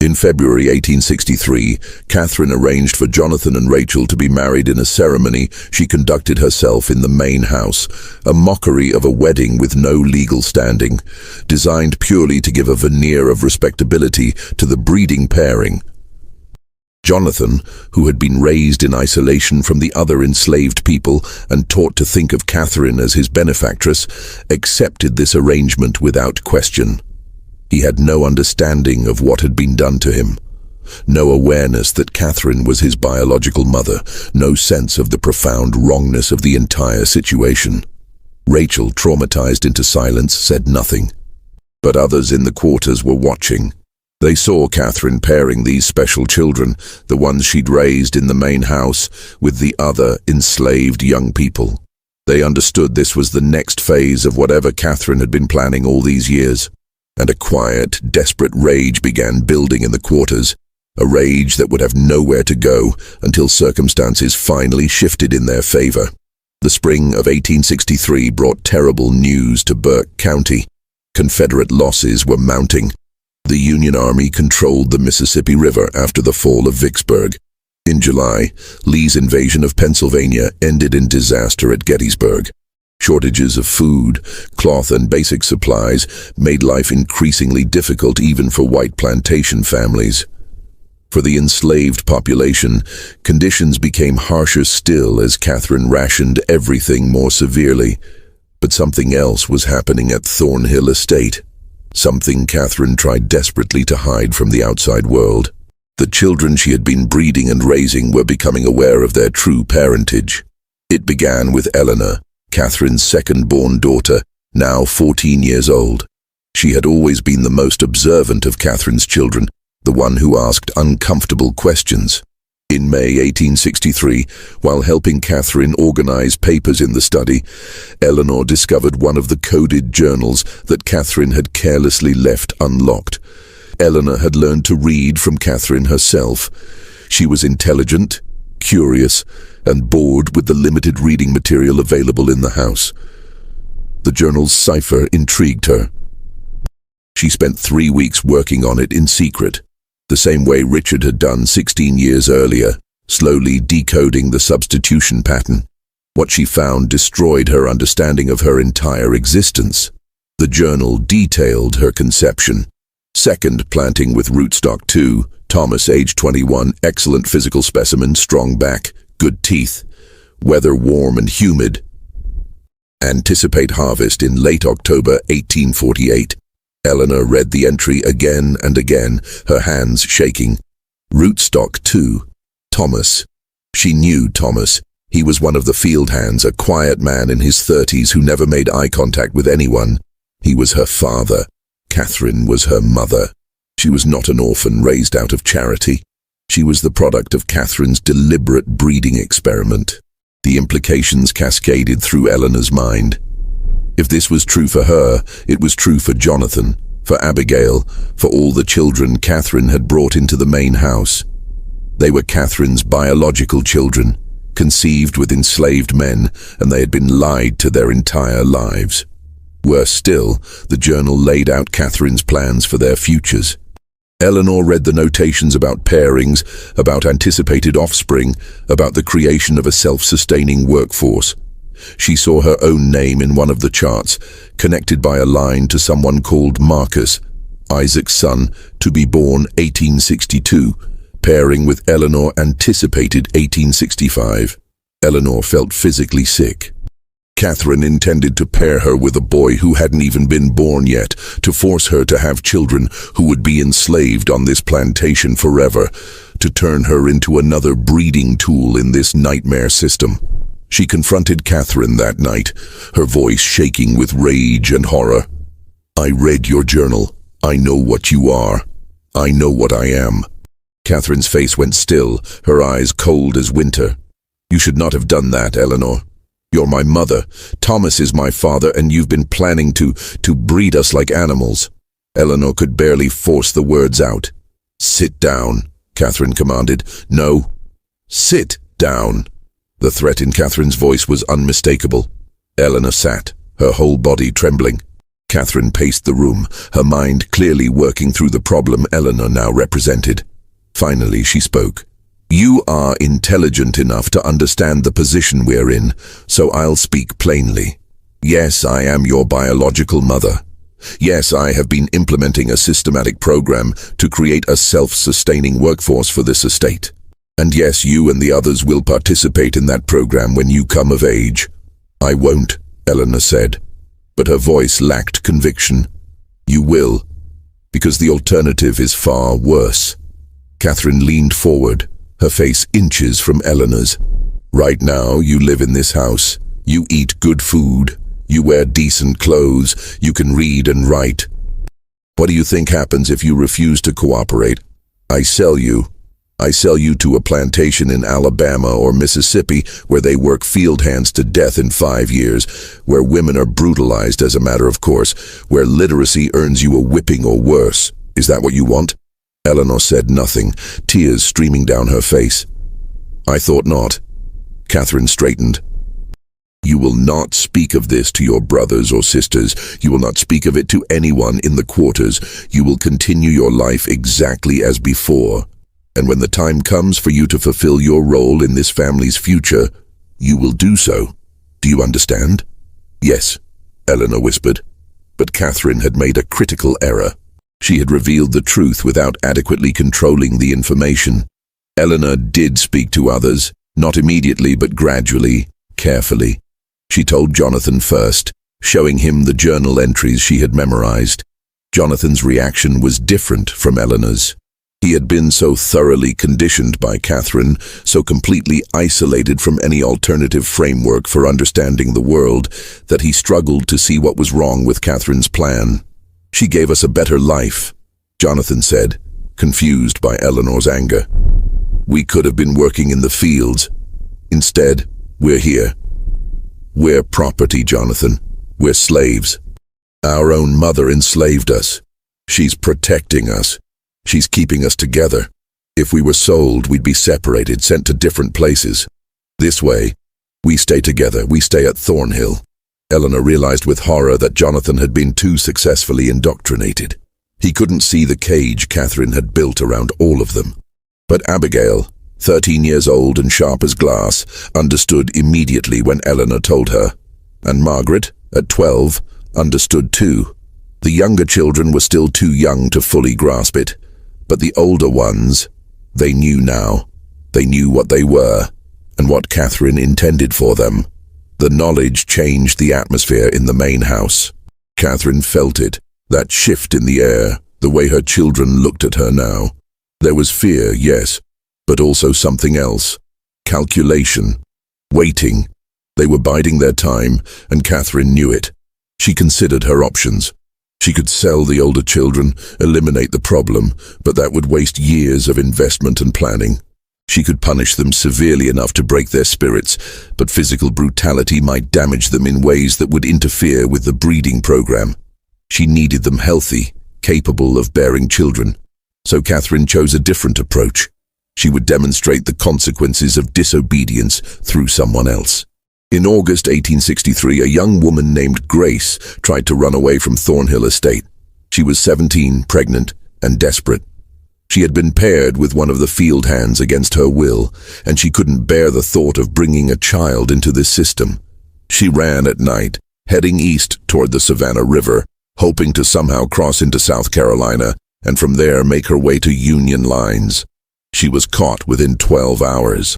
In February 1863, Catherine arranged for Jonathan and Rachel to be married in a ceremony she conducted herself in the main house, a mockery of a wedding with no legal standing, designed purely to give a veneer of respectability to the breeding pairing. Jonathan, who had been raised in isolation from the other enslaved people and taught to think of Catherine as his benefactress, accepted this arrangement without question. He had no understanding of what had been done to him, no awareness that Catherine was his biological mother, no sense of the profound wrongness of the entire situation. Rachel, traumatized into silence, said nothing. But others in the quarters were watching. They saw Catherine pairing these special children, the ones she'd raised in the main house, with the other enslaved young people. They understood this was the next phase of whatever Catherine had been planning all these years. And a quiet, desperate rage began building in the quarters, a rage that would have nowhere to go until circumstances finally shifted in their favor. The spring of 1863 brought terrible news to Burke County. Confederate losses were mounting. The Union Army controlled the Mississippi River after the fall of Vicksburg. In July, Lee's invasion of Pennsylvania ended in disaster at Gettysburg. Shortages of food, cloth, and basic supplies made life increasingly difficult even for white plantation families. For the enslaved population, conditions became harsher still as Catherine rationed everything more severely. But something else was happening at Thornhill Estate. Something Catherine tried desperately to hide from the outside world. The children she had been breeding and raising were becoming aware of their true parentage. It began with Eleanor, Catherine's second-born daughter, now 14 years old. She had always been the most observant of Catherine's children, the one who asked uncomfortable questions. In May 1863, while helping Catherine organize papers in the study, Eleanor discovered one of the coded journals that Catherine had carelessly left unlocked. Eleanor had learned to read from Catherine herself. She was intelligent, curious, and bored with the limited reading material available in the house. The journal's cipher intrigued her. She spent 3 weeks working on it in secret, the same way Richard had done 16 years earlier, slowly decoding the substitution pattern. What she found destroyed her understanding of her entire existence. The journal detailed her conception. Second planting with rootstock 2, Thomas, age 21, excellent physical specimen, strong back, good teeth, weather warm and humid. Anticipate harvest in late October 1848. Eleanor read the entry again and again, her hands shaking. Rootstock 2, Thomas. She knew Thomas. He was one of the field hands, a quiet man in his 30s who never made eye contact with anyone. He was her father. Catherine was her mother. She was not an orphan raised out of charity. She was the product of Catherine's deliberate breeding experiment. The implications cascaded through Eleanor's mind. If this was true for her, it was true for Jonathan, for Abigail, for all the children Catherine had brought into the main house. They were Catherine's biological children, conceived with enslaved men, and they had been lied to their entire lives. Worse still, the journal laid out Catherine's plans for their futures. Eleanor read the notations about pairings, about anticipated offspring, about the creation of a self-sustaining workforce. She saw her own name in one of the charts, connected by a line to someone called Marcus, Isaac's son, to be born 1862, pairing with Eleanor anticipated 1865. Eleanor felt physically sick. Catherine intended to pair her with a boy who hadn't even been born yet, to force her to have children who would be enslaved on this plantation forever, to turn her into another breeding tool in this nightmare system. She confronted Catherine that night, her voice shaking with rage and horror. "I read your journal. I know what you are. I know what I am." Catherine's face went still, her eyes cold as winter. "You should not have done that, Eleanor. You're my mother. Thomas is my father, and you've been planning to breed us like animals." Eleanor could barely force the words out. "Sit down," Catherine commanded. "No. Sit down." The threat in Catherine's voice was unmistakable. Eleanor sat, her whole body trembling. Catherine paced the room, her mind clearly working through the problem Eleanor now represented. Finally, she spoke. "You are intelligent enough to understand the position we're in, so I'll speak plainly. Yes, I am your biological mother. Yes, I have been implementing a systematic program to create a self-sustaining workforce for this estate. And yes, you and the others will participate in that program when you come of age." "I won't," Eleanor said, but her voice lacked conviction. "You will, because the alternative is far worse." Catherine leaned forward, her face inches from Eleanor's. "Right now, you live in this house. You eat good food. You wear decent clothes. You can read and write. What do you think happens if you refuse to cooperate? I sell you. I sell you to a plantation in Alabama or Mississippi where they work field hands to death in 5 years, where women are brutalized as a matter of course, where literacy earns you a whipping or worse. Is that what you want?" Eleanor said nothing, tears streaming down her face. "I thought not." Catherine straightened. "You will not speak of this to your brothers or sisters. You will not speak of it to anyone in the quarters. You will continue your life exactly as before. And when the time comes for you to fulfill your role in this family's future, you will do so. Do you understand?" "Yes," Eleanor whispered. But Catherine had made a critical error. She had revealed the truth without adequately controlling the information. Eleanor did speak to others, not immediately but gradually, carefully. She told Jonathan first, showing him the journal entries she had memorized. Jonathan's reaction was different from Eleanor's. He had been so thoroughly conditioned by Catherine, so completely isolated from any alternative framework for understanding the world, that he struggled to see what was wrong with Catherine's plan. "She gave us a better life," Jonathan said, confused by Eleanor's anger. "We could have been working in the fields. Instead, we're here. We're property, Jonathan. We're slaves. Our own mother enslaved us. She's protecting us. She's keeping us together. If we were sold, we'd be separated, sent to different places. This way, we stay together. We stay at Thornhill." Eleanor realized with horror that Jonathan had been too successfully indoctrinated. He couldn't see the cage Catherine had built around all of them. But Abigail, 13 years old and sharp as glass, understood immediately when Eleanor told her. And Margaret, at 12, understood too. The younger children were still too young to fully grasp it, but the older ones, they knew now. They knew what they were, and what Catherine intended for them. The knowledge changed the atmosphere in the main house. Catherine felt it, that shift in the air, the way her children looked at her now. There was fear, yes, but also something else. Calculation. Waiting. They were biding their time, and Catherine knew it. She considered her options. She could sell the older children, eliminate the problem, but that would waste years of investment and planning. She could punish them severely enough to break their spirits, but physical brutality might damage them in ways that would interfere with the breeding program. She needed them healthy, capable of bearing children. So Catherine chose a different approach. She would demonstrate the consequences of disobedience through someone else. In August 1863, a young woman named Grace tried to run away from Thornhill Estate. She was 17, pregnant, and desperate. She had been paired with one of the field hands against her will, and she couldn't bear the thought of bringing a child into this system. She ran at night, heading east toward the Savannah River, hoping to somehow cross into South Carolina, and from there make her way to Union lines. She was caught within 12 hours.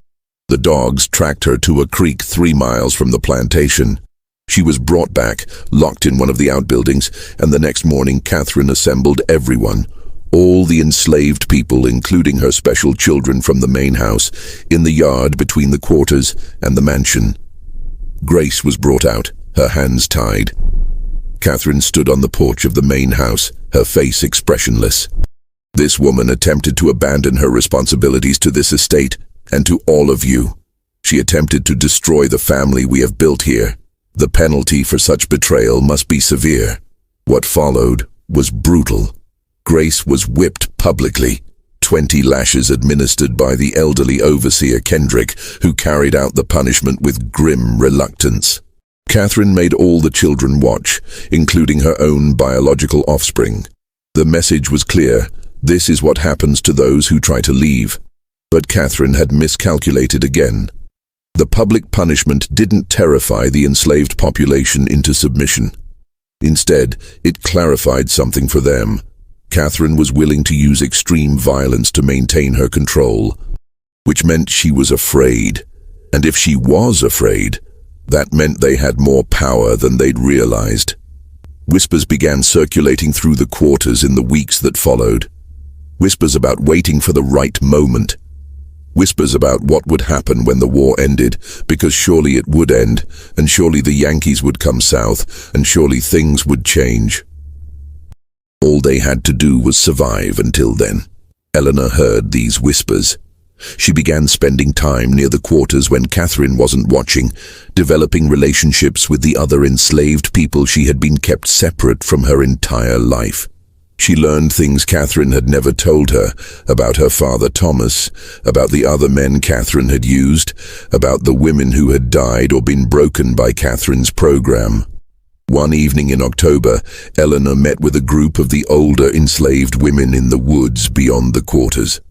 The dogs tracked her to a creek 3 miles from the plantation. She was brought back, locked in one of the outbuildings, and the next morning Catherine assembled everyone, all the enslaved people, including her special children from the main house, in the yard between the quarters and the mansion. Grace was brought out, her hands tied. Catherine stood on the porch of the main house, her face expressionless. This woman attempted to abandon her responsibilities to this estate and to all of you. She attempted to destroy the family we have built here. The penalty for such betrayal must be severe. What followed was brutal. Grace was whipped publicly, 20 lashes administered by the elderly overseer Kendrick, who carried out the punishment with grim reluctance. Catherine made all the children watch, including her own biological offspring. The message was clear: this is what happens to those who try to leave. But Catherine had miscalculated again. The public punishment didn't terrify the enslaved population into submission. Instead, it clarified something for them. Catherine was willing to use extreme violence to maintain her control, which meant she was afraid. And if she was afraid, that meant they had more power than they'd realized. Whispers began circulating through the quarters in the weeks that followed. Whispers about waiting for the right moment. Whispers about what would happen when the war ended, because surely it would end, and surely the Yankees would come south, and surely things would change. All they had to do was survive until then. Eleanor heard these whispers. She began spending time near the quarters when Catherine wasn't watching, developing relationships with the other enslaved people she had been kept separate from her entire life. She learned things Catherine had never told her, about her father Thomas, about the other men Catherine had used, about the women who had died or been broken by Catherine's program. One evening in October, Eleanor met with a group of the older enslaved women in the woods beyond the quarters.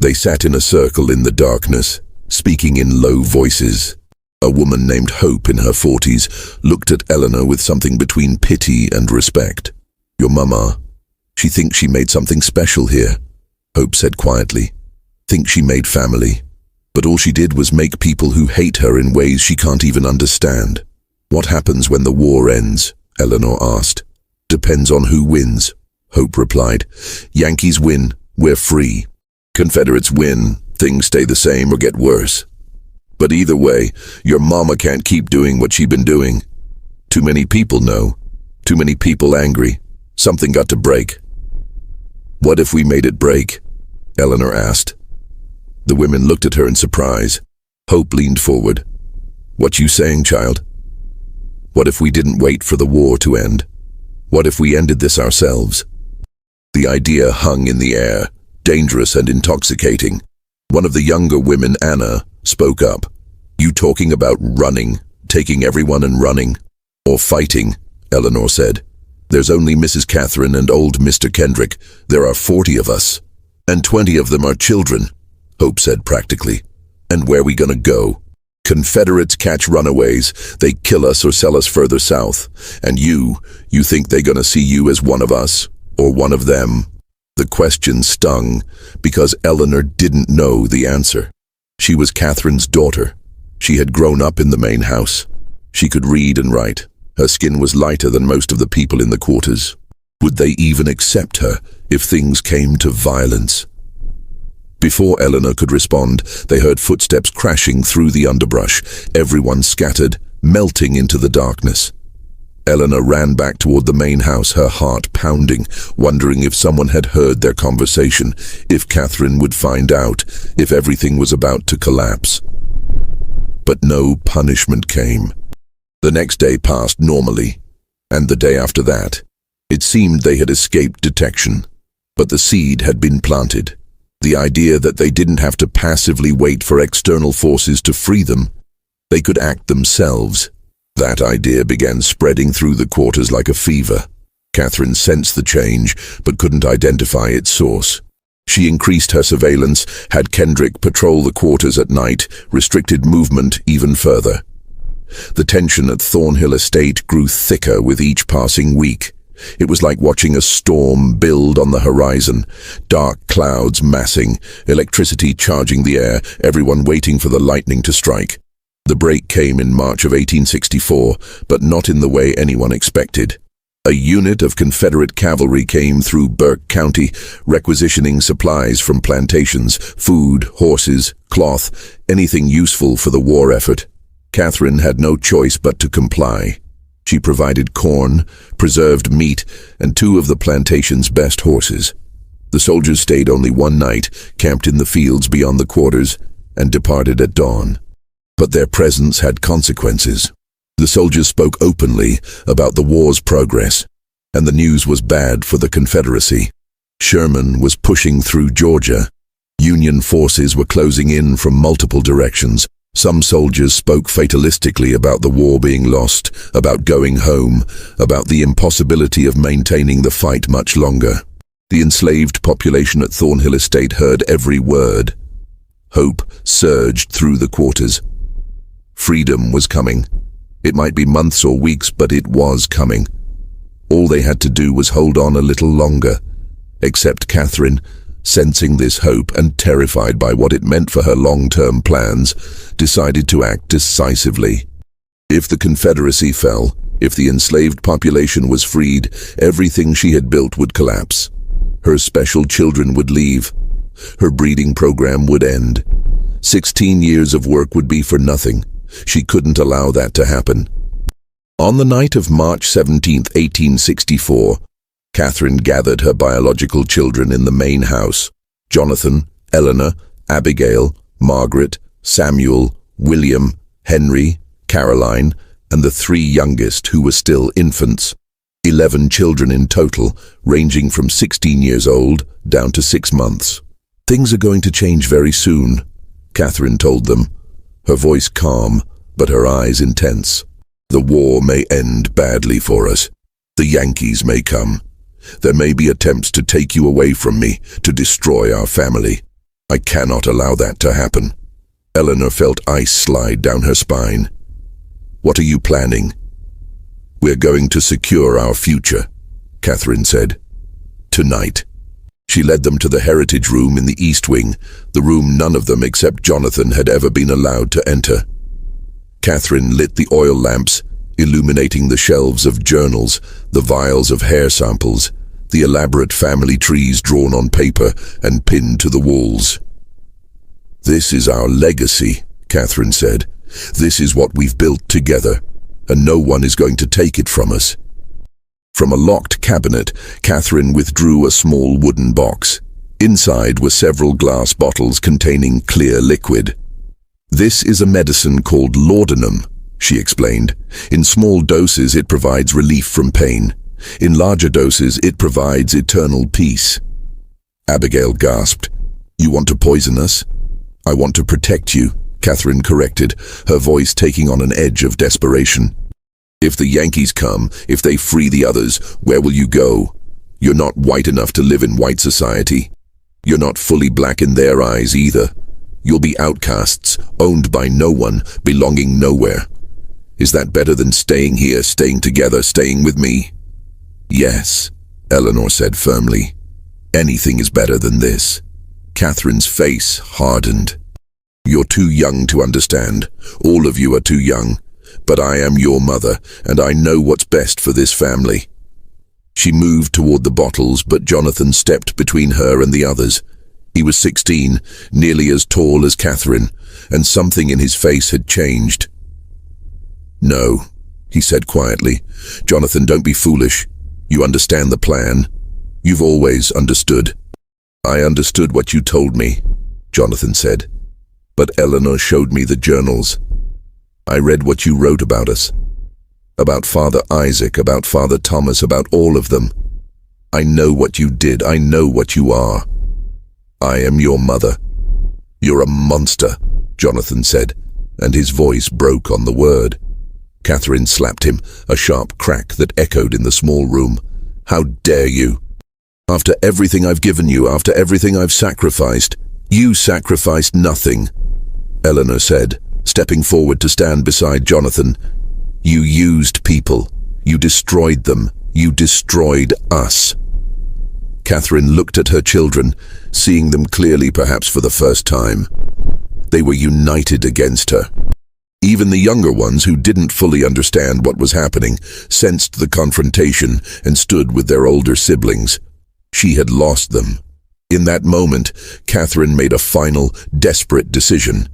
They sat in a circle in the darkness, speaking in low voices. A woman named Hope in her 40s looked at Eleanor with something between pity and respect. "Your mama, she thinks she made something special here," Hope said quietly. "Thinks she made family. But all she did was make people who hate her in ways she can't even understand." "What happens when the war ends?" Eleanor asked. "Depends on who wins," Hope replied. "Yankees win, we're free. Confederates win, things stay the same or get worse. But either way, your mama can't keep doing what she's been doing. Too many people know. Too many people angry. Something got to break." "What if we made it break?" Eleanor asked. The women looked at her in surprise. Hope leaned forward. "What you saying, child? What if we didn't wait for the war to end? What if we ended this ourselves?" The idea hung in the air, dangerous and intoxicating. One of the younger women, Anna, spoke up. "You talking about running, taking everyone and running? Or fighting?" Eleanor said. "There's only Mrs. Catherine and old Mr. Kendrick. There are 40 of us. And 20 of them are children," Hope said practically. "And where we gonna go? Confederates catch runaways, they kill us or sell us further south. And you think they gonna see you as one of us, or one of them?" The question stung, because Eleanor didn't know the answer. She was Catherine's daughter. She had grown up in the main house. She could read and write. Her skin was lighter than most of the people in the quarters. Would they even accept her if things came to violence? Before Eleanor could respond, they heard footsteps crashing through the underbrush. Everyone scattered, melting into the darkness. Eleanor ran back toward the main house, her heart pounding, wondering if someone had heard their conversation, if Catherine would find out, if everything was about to collapse. But no punishment came. The next day passed normally, and the day after that. It seemed they had escaped detection, but the seed had been planted. The idea that they didn't have to passively wait for external forces to free them. They could act themselves. That idea began spreading through the quarters like a fever. Catherine sensed the change, but couldn't identify its source. She increased her surveillance, had Kendrick patrol the quarters at night, restricted movement even further. The tension at Thornhill Estate grew thicker with each passing week. It was like watching a storm build on the horizon, dark clouds massing, electricity charging the air, everyone waiting for the lightning to strike. The break came in March of 1864, but not in the way anyone expected. A unit of Confederate cavalry came through Burke County, requisitioning supplies from plantations, food, horses, cloth, anything useful for the war effort. Catherine had no choice but to comply. She provided corn, preserved meat, and 2 of the plantation's best horses. The soldiers stayed only one night, camped in the fields beyond the quarters, and departed at dawn. But their presence had consequences. The soldiers spoke openly about the war's progress, and the news was bad for the Confederacy. Sherman was pushing through Georgia. Union forces were closing in from multiple directions. Some soldiers spoke fatalistically about the war being lost, about going home, about the impossibility of maintaining the fight much longer. The enslaved population at Thornhill Estate heard every word. Hope surged through the quarters. Freedom was coming. It might be months or weeks, but it was coming. All they had to do was hold on a little longer. Except Catherine, sensing this hope and terrified by what it meant for her long-term plans, decided to act decisively. If the Confederacy fell, if the enslaved population was freed, everything she had built would collapse. Her special children would leave. Her breeding program would end. 16 years of work would be for nothing. She couldn't allow that to happen. On the night of March 17, 1864, Catherine gathered her biological children in the main house: Jonathan, Eleanor, Abigail, Margaret, Samuel, William, Henry, Caroline, and the 3 youngest who were still infants. 11 children in total, ranging from 16 years old down to 6 months. "Things are going to change very soon," Catherine told them, her voice calm, but her eyes intense. "The war may end badly for us. The Yankees may come. There may be attempts to take you away from me, to destroy our family. I cannot allow that to happen." Eleanor felt ice slide down her spine. "What are you planning?" "We're going to secure our future," Catherine said. "Tonight." She led them to the heritage room in the East Wing, the room none of them except Jonathan had ever been allowed to enter. Catherine lit the oil lamps, illuminating the shelves of journals, the vials of hair samples, the elaborate family trees drawn on paper and pinned to the walls. "This is our legacy," Catherine said. "This is what we've built together, and no one is going to take it from us." From a locked cabinet, Catherine withdrew a small wooden box. Inside were several glass bottles containing clear liquid. "This is a medicine called laudanum," she explained. "In small doses it provides relief from pain. In larger doses it provides eternal peace." Abigail gasped. "You want to poison us?" "I want to protect you," Catherine corrected, her voice taking on an edge of desperation. "If the Yankees come, if they free the others, where will you go? You're not white enough to live in white society. You're not fully black in their eyes either. You'll be outcasts, owned by no one, belonging nowhere. Is that better than staying here, staying together, staying with me?" "Yes," Eleanor said firmly. "Anything is better than this." Catherine's face hardened. "You're too young to understand. All of you are too young. But I am your mother, and I know what's best for this family." She moved toward the bottles, but Jonathan stepped between her and the others. He was 16, nearly as tall as Catherine, and something in his face had changed. "No," he said quietly. "Jonathan, don't be foolish. You understand the plan. You've always understood." "I understood what you told me," Jonathan said. "But Eleanor showed me the journals. I read what you wrote about us. About Father Isaac, about Father Thomas, about all of them. I know what you did. I know what you are. I am your mother." "You're a monster," Jonathan said, and his voice broke on the word. Catherine slapped him, a sharp crack that echoed in the small room. "How dare you? After everything I've given you, after everything I've sacrificed, you sacrificed nothing," Eleanor said, stepping forward to stand beside Jonathan. "You used people. You destroyed them. You destroyed us." Catherine looked at her children, seeing them clearly perhaps for the first time. They were united against her. Even the younger ones, who didn't fully understand what was happening, sensed the confrontation and stood with their older siblings. She had lost them. In that moment, Catherine made a final, desperate decision.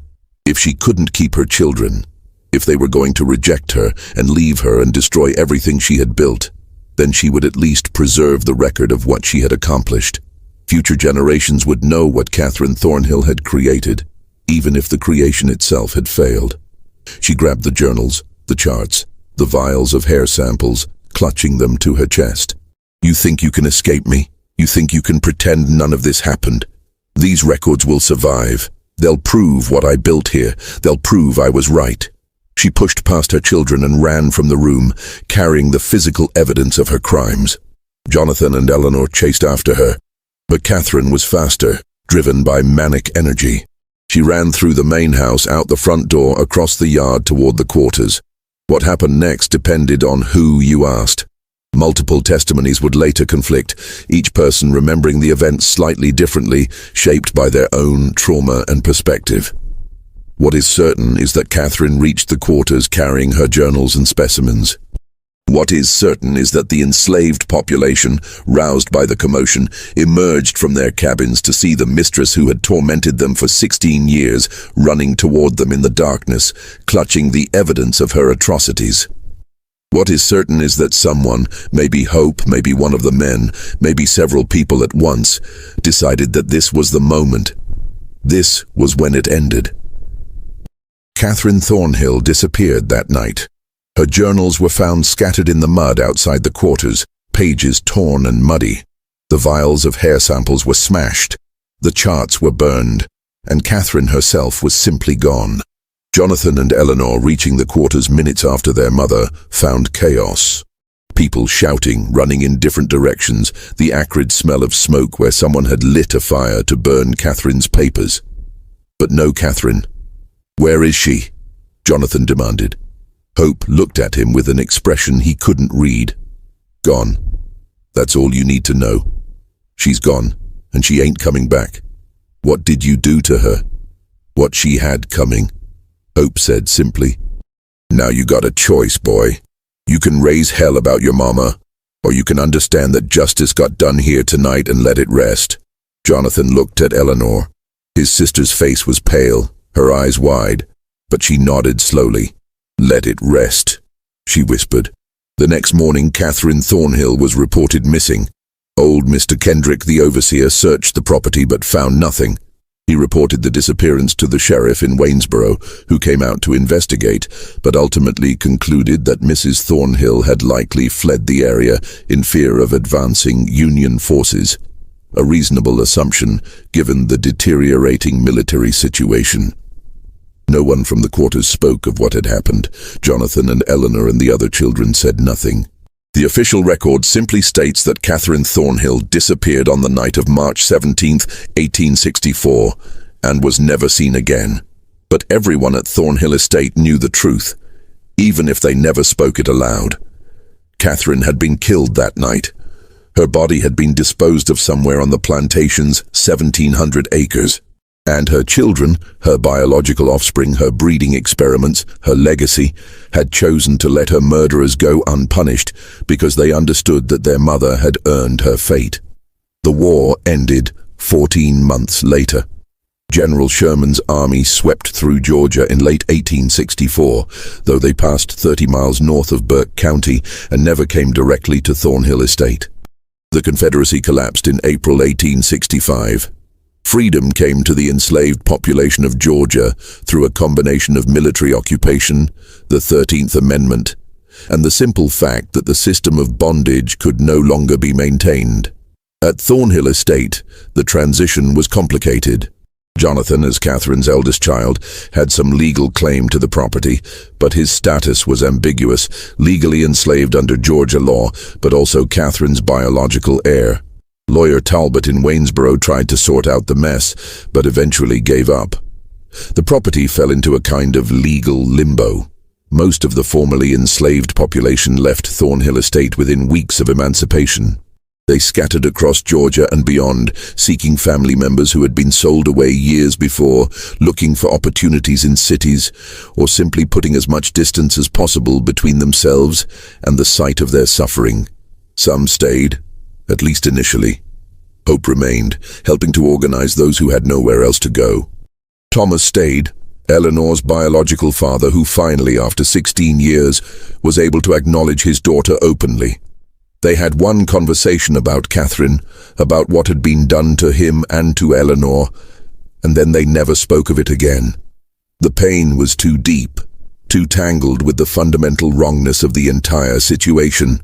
If she couldn't keep her children, if they were going to reject her and leave her and destroy everything she had built, then she would at least preserve the record of what she had accomplished. Future generations would know what Catherine Thornhill had created, even if the creation itself had failed. She grabbed the journals, the charts, the vials of hair samples, clutching them to her chest. "You think you can escape me? You think you can pretend none of this happened? These records will survive. They'll prove what I built here. They'll prove I was right." She pushed past her children and ran from the room, carrying the physical evidence of her crimes. Jonathan and Eleanor chased after her, but Catherine was faster, driven by manic energy. She ran through the main house, out the front door, across the yard toward the quarters. What happened next depended on who you asked. Multiple testimonies would later conflict, each person remembering the events slightly differently, shaped by their own trauma and perspective. What is certain is that Catherine reached the quarters carrying her journals and specimens. What is certain is that the enslaved population, roused by the commotion, emerged from their cabins to see the mistress who had tormented them for 16 years running toward them in the darkness, clutching the evidence of her atrocities. What is certain is that someone, maybe Hope, maybe one of the men, maybe several people at once, decided that this was the moment. This was when it ended. Catherine Thornhill disappeared that night. Her journals were found scattered in the mud outside the quarters, pages torn and muddy. The vials of hair samples were smashed, the charts were burned, and Catherine herself was simply gone. Jonathan and Eleanor, reaching the quarters minutes after their mother, found chaos. People shouting, running in different directions, the acrid smell of smoke where someone had lit a fire to burn Catherine's papers. But no Catherine. "Where is she?" Jonathan demanded. Hope looked at him with an expression he couldn't read. "Gone. That's all you need to know. She's gone, and she ain't coming back. What did you do to her?" "What she had coming," Hope said simply. "Now you got a choice, boy. You can raise hell about your mama, or you can understand that justice got done here tonight and let it rest." Jonathan looked at Eleanor. His sister's face was pale, her eyes wide, but she nodded slowly. "Let it rest," she whispered. The next morning, Catherine Thornhill was reported missing. Old Mr. Kendrick, the overseer, searched the property but found nothing. He reported the disappearance to the sheriff in Waynesboro, who came out to investigate, but ultimately concluded that Mrs. Thornhill had likely fled the area in fear of advancing Union forces. A reasonable assumption, given the deteriorating military situation. No one from the quarters spoke of what had happened. Jonathan and Eleanor and the other children said nothing. The official record simply states that Catherine Thornhill disappeared on the night of March 17, 1864, and was never seen again. But everyone at Thornhill Estate knew the truth, even if they never spoke it aloud. Catherine had been killed that night. Her body had been disposed of somewhere on the plantation's 1,700 acres. And her children, her biological offspring, her breeding experiments, her legacy, had chosen to let her murderers go unpunished because they understood that their mother had earned her fate. The war ended 14 months later. General Sherman's army swept through Georgia in late 1864, though they passed 30 miles north of Burke County and never came directly to Thornhill Estate. The Confederacy collapsed in April 1865. Freedom came to the enslaved population of Georgia through a combination of military occupation, the 13th Amendment, and the simple fact that the system of bondage could no longer be maintained. At Thornhill Estate, the transition was complicated. Jonathan, as Catherine's eldest child, had some legal claim to the property, but his status was ambiguous, legally enslaved under Georgia law, but also Catherine's biological heir. Lawyer Talbot in Waynesboro tried to sort out the mess, but eventually gave up. The property fell into a kind of legal limbo. Most of the formerly enslaved population left Thornhill Estate within weeks of emancipation. They scattered across Georgia and beyond, seeking family members who had been sold away years before, looking for opportunities in cities, or simply putting as much distance as possible between themselves and the site of their suffering. Some stayed, at least initially. Hope remained, helping to organize those who had nowhere else to go. Thomas stayed, Eleanor's biological father, who finally, after 16 years, was able to acknowledge his daughter openly. They had one conversation about Catherine, about what had been done to him and to Eleanor, and then they never spoke of it again. The pain was too deep, too tangled with the fundamental wrongness of the entire situation.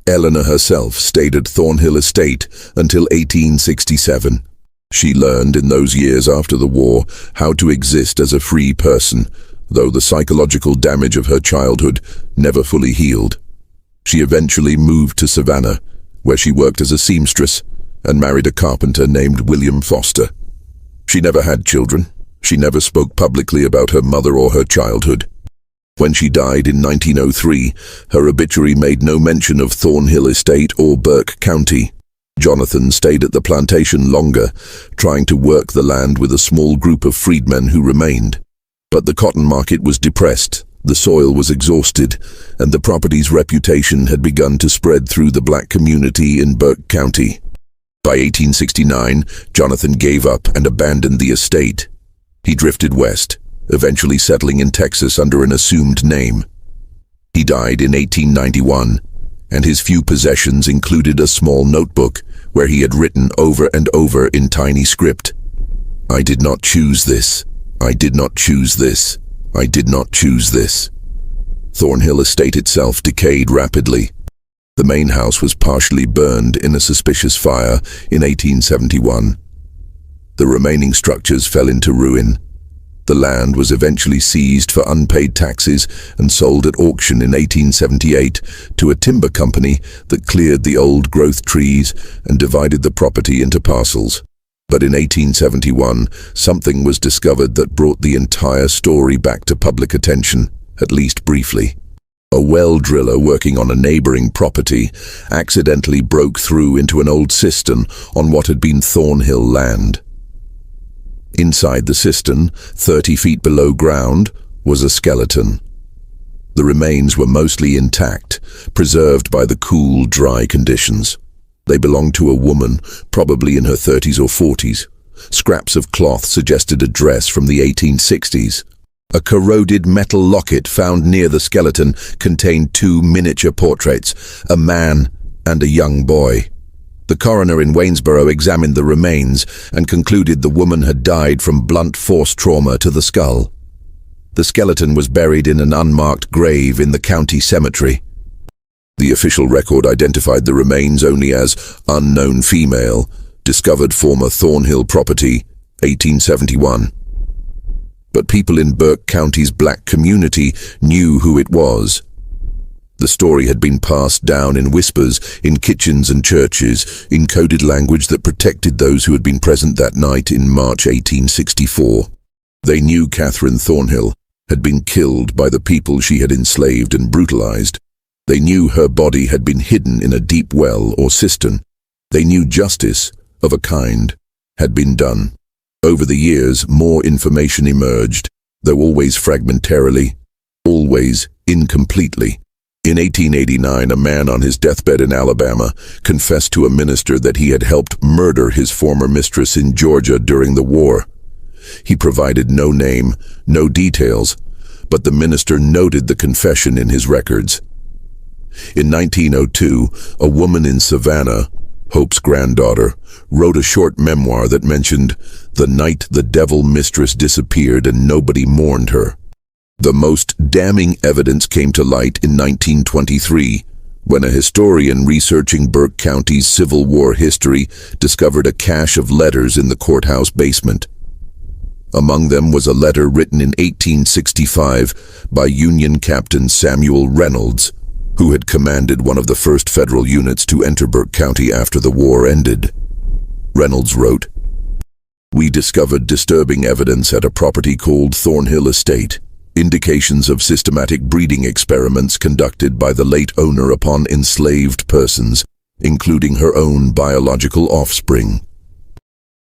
Eleanor herself stayed at Thornhill Estate until 1867. She learned in those years after the war how to exist as a free person, though the psychological damage of her childhood never fully healed. She eventually moved to Savannah, where she worked as a seamstress and married a carpenter named William Foster. She never had children. She never spoke publicly about her mother or her childhood. When she died in 1903, her obituary made no mention of Thornhill Estate or Burke County. Jonathan stayed at the plantation longer, trying to work the land with a small group of freedmen who remained. But the cotton market was depressed, the soil was exhausted, and the property's reputation had begun to spread through the black community in Burke County. By 1869, Jonathan gave up and abandoned the estate. He drifted west, eventually settling in Texas under an assumed name. He died in 1891, and his few possessions included a small notebook where he had written over and over in tiny script, "I did not choose this. I did not choose this. I did not choose this." Thornhill Estate itself decayed rapidly. The main house was partially burned in a suspicious fire in 1871. The remaining structures fell into ruin. The land was eventually seized for unpaid taxes and sold at auction in 1878 to a timber company that cleared the old growth trees and divided the property into parcels. But in 1871, something was discovered that brought the entire story back to public attention, at least briefly. A well driller working on a neighboring property accidentally broke through into an old cistern on what had been Thornhill land. Inside the cistern, 30 feet below ground, was a skeleton. The remains were mostly intact, preserved by the cool, dry conditions. They belonged to a woman, probably in her 30s or 40s. Scraps of cloth suggested a dress from the 1860s. A corroded metal locket found near the skeleton contained 2 miniature portraits, a man and a young boy. The coroner in Waynesboro examined the remains and concluded the woman had died from blunt force trauma to the skull. The skeleton was buried in an unmarked grave in the county cemetery. The official record identified the remains only as unknown female, discovered former Thornhill property, 1871. But people in Burke County's black community knew who it was. The story had been passed down in whispers in kitchens and churches, in coded language that protected those who had been present that night in March 1864. They knew Catherine Thornhill had been killed by the people she had enslaved and brutalized. They knew her body had been hidden in a deep well or cistern. They knew justice, of a kind, had been done. Over the years, more information emerged, though always fragmentarily, always incompletely. In 1889, a man on his deathbed in Alabama confessed to a minister that he had helped murder his former mistress in Georgia during the war. He provided no name, no details, but the minister noted the confession in his records. In 1902, a woman in Savannah, Hope's granddaughter, wrote a short memoir that mentioned the night the devil mistress disappeared and nobody mourned her. The most damning evidence came to light in 1923, when a historian researching Burke County's Civil War history discovered a cache of letters in the courthouse basement. Among them was a letter written in 1865 by Union Captain Samuel Reynolds, who had commanded one of the first federal units to enter Burke County after the war ended. Reynolds wrote, "We discovered disturbing evidence at a property called Thornhill Estate. Indications of systematic breeding experiments conducted by the late owner upon enslaved persons, including her own biological offspring.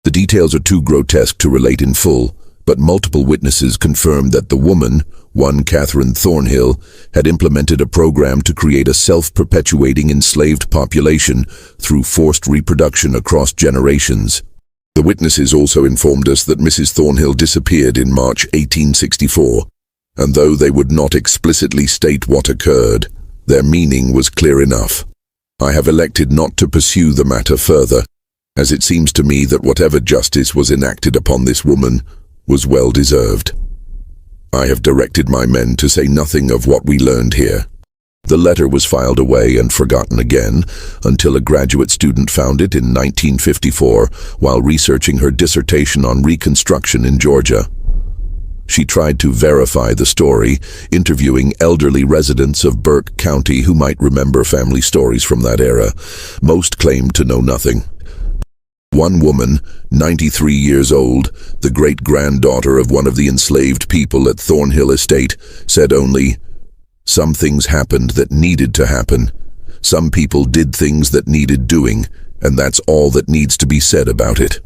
The details are too grotesque to relate in full, but multiple witnesses confirmed that the woman, one Catherine Thornhill, had implemented a program to create a self-perpetuating enslaved population through forced reproduction across generations. The witnesses also informed us that Mrs. Thornhill disappeared in March 1864. And though they would not explicitly state what occurred, their meaning was clear enough. I have elected not to pursue the matter further, as it seems to me that whatever justice was enacted upon this woman was well deserved. I have directed my men to say nothing of what we learned here." The letter was filed away and forgotten again until a graduate student found it in 1954 while researching her dissertation on Reconstruction in Georgia. She tried to verify the story, interviewing elderly residents of Burke County who might remember family stories from that era. Most claimed to know nothing. One woman, 93 years old, the great-granddaughter of one of the enslaved people at Thornhill Estate, said only, "Some things happened that needed to happen. Some people did things that needed doing, and that's all that needs to be said about it."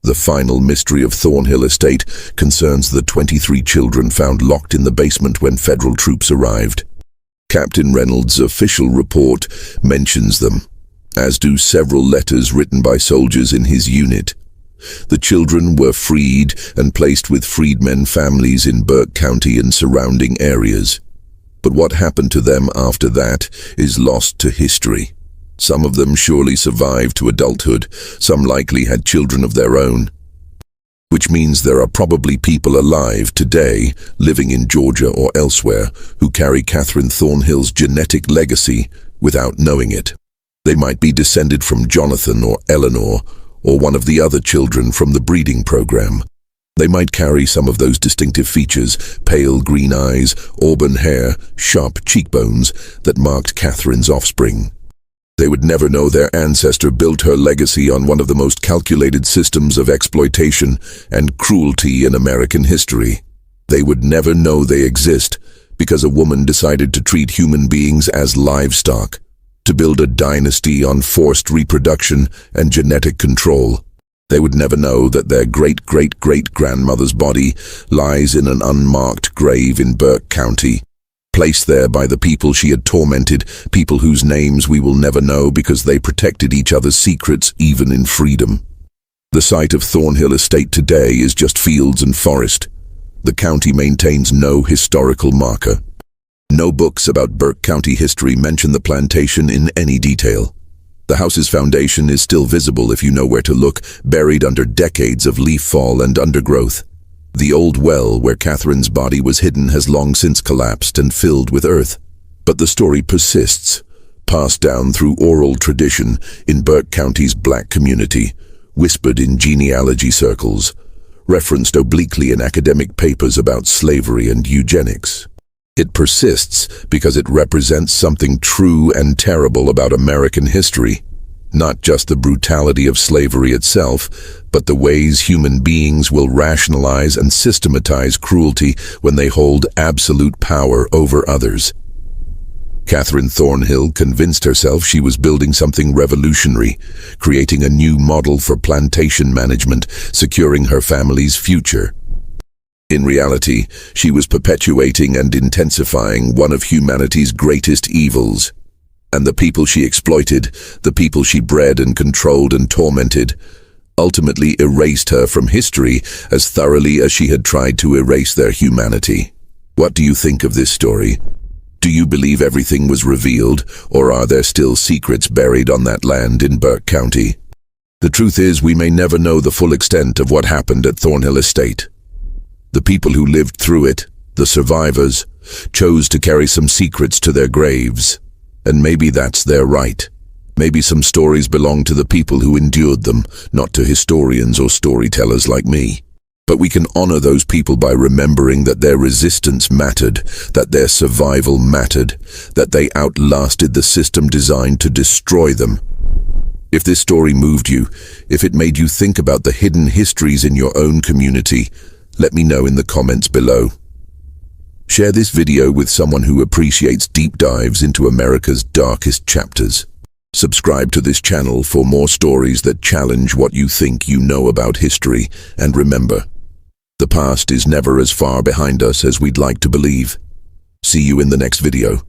The final mystery of Thornhill Estate concerns the 23 children found locked in the basement when federal troops arrived. Captain Reynolds' official report mentions them, as do several letters written by soldiers in his unit. The children were freed and placed with freedmen families in Burke County and surrounding areas. But what happened to them after that is lost to history. Some of them surely survived to adulthood, some likely had children of their own. Which means there are probably people alive today, living in Georgia or elsewhere, who carry Catherine Thornhill's genetic legacy without knowing it. They might be descended from Jonathan or Eleanor, or one of the other children from the breeding program. They might carry some of those distinctive features, pale green eyes, auburn hair, sharp cheekbones, that marked Catherine's offspring. They would never know their ancestor built her legacy on one of the most calculated systems of exploitation and cruelty in American history. They would never know they exist because a woman decided to treat human beings as livestock, to build a dynasty on forced reproduction and genetic control. They would never know that their great-great-great-grandmother's body lies in an unmarked grave in Burke County, placed there by the people she had tormented, people whose names we will never know because they protected each other's secrets even in freedom. The site of Thornhill Estate today is just fields and forest. The county maintains no historical marker. No books about Burke County history mention the plantation in any detail. The house's foundation is still visible if you know where to look, buried under decades of leaf fall and undergrowth. The old well where Catherine's body was hidden has long since collapsed and filled with earth. But the story persists, passed down through oral tradition in Burke County's black community, whispered in genealogy circles, referenced obliquely in academic papers about slavery and eugenics. It persists because it represents something true and terrible about American history. Not just the brutality of slavery itself, but the ways human beings will rationalize and systematize cruelty when they hold absolute power over others. Catherine Thornhill convinced herself she was building something revolutionary, creating a new model for plantation management, securing her family's future. In reality, she was perpetuating and intensifying one of humanity's greatest evils. And the people she exploited, the people she bred and controlled and tormented, ultimately erased her from history as thoroughly as she had tried to erase their humanity. What do you think of this story? Do you believe everything was revealed, or are there still secrets buried on that land in Burke County? The truth is, we may never know the full extent of what happened at Thornhill Estate. The people who lived through it, the survivors, chose to carry some secrets to their graves. And maybe that's their right. Maybe some stories belong to the people who endured them, not to historians or storytellers like me. But we can honor those people by remembering that their resistance mattered, that their survival mattered, that they outlasted the system designed to destroy them. If this story moved you, if it made you think about the hidden histories in your own community, let me know in the comments below. Share this video with someone who appreciates deep dives into America's darkest chapters. Subscribe to this channel for more stories that challenge what you think you know about history. And remember, the past is never as far behind us as we'd like to believe. See you in the next video.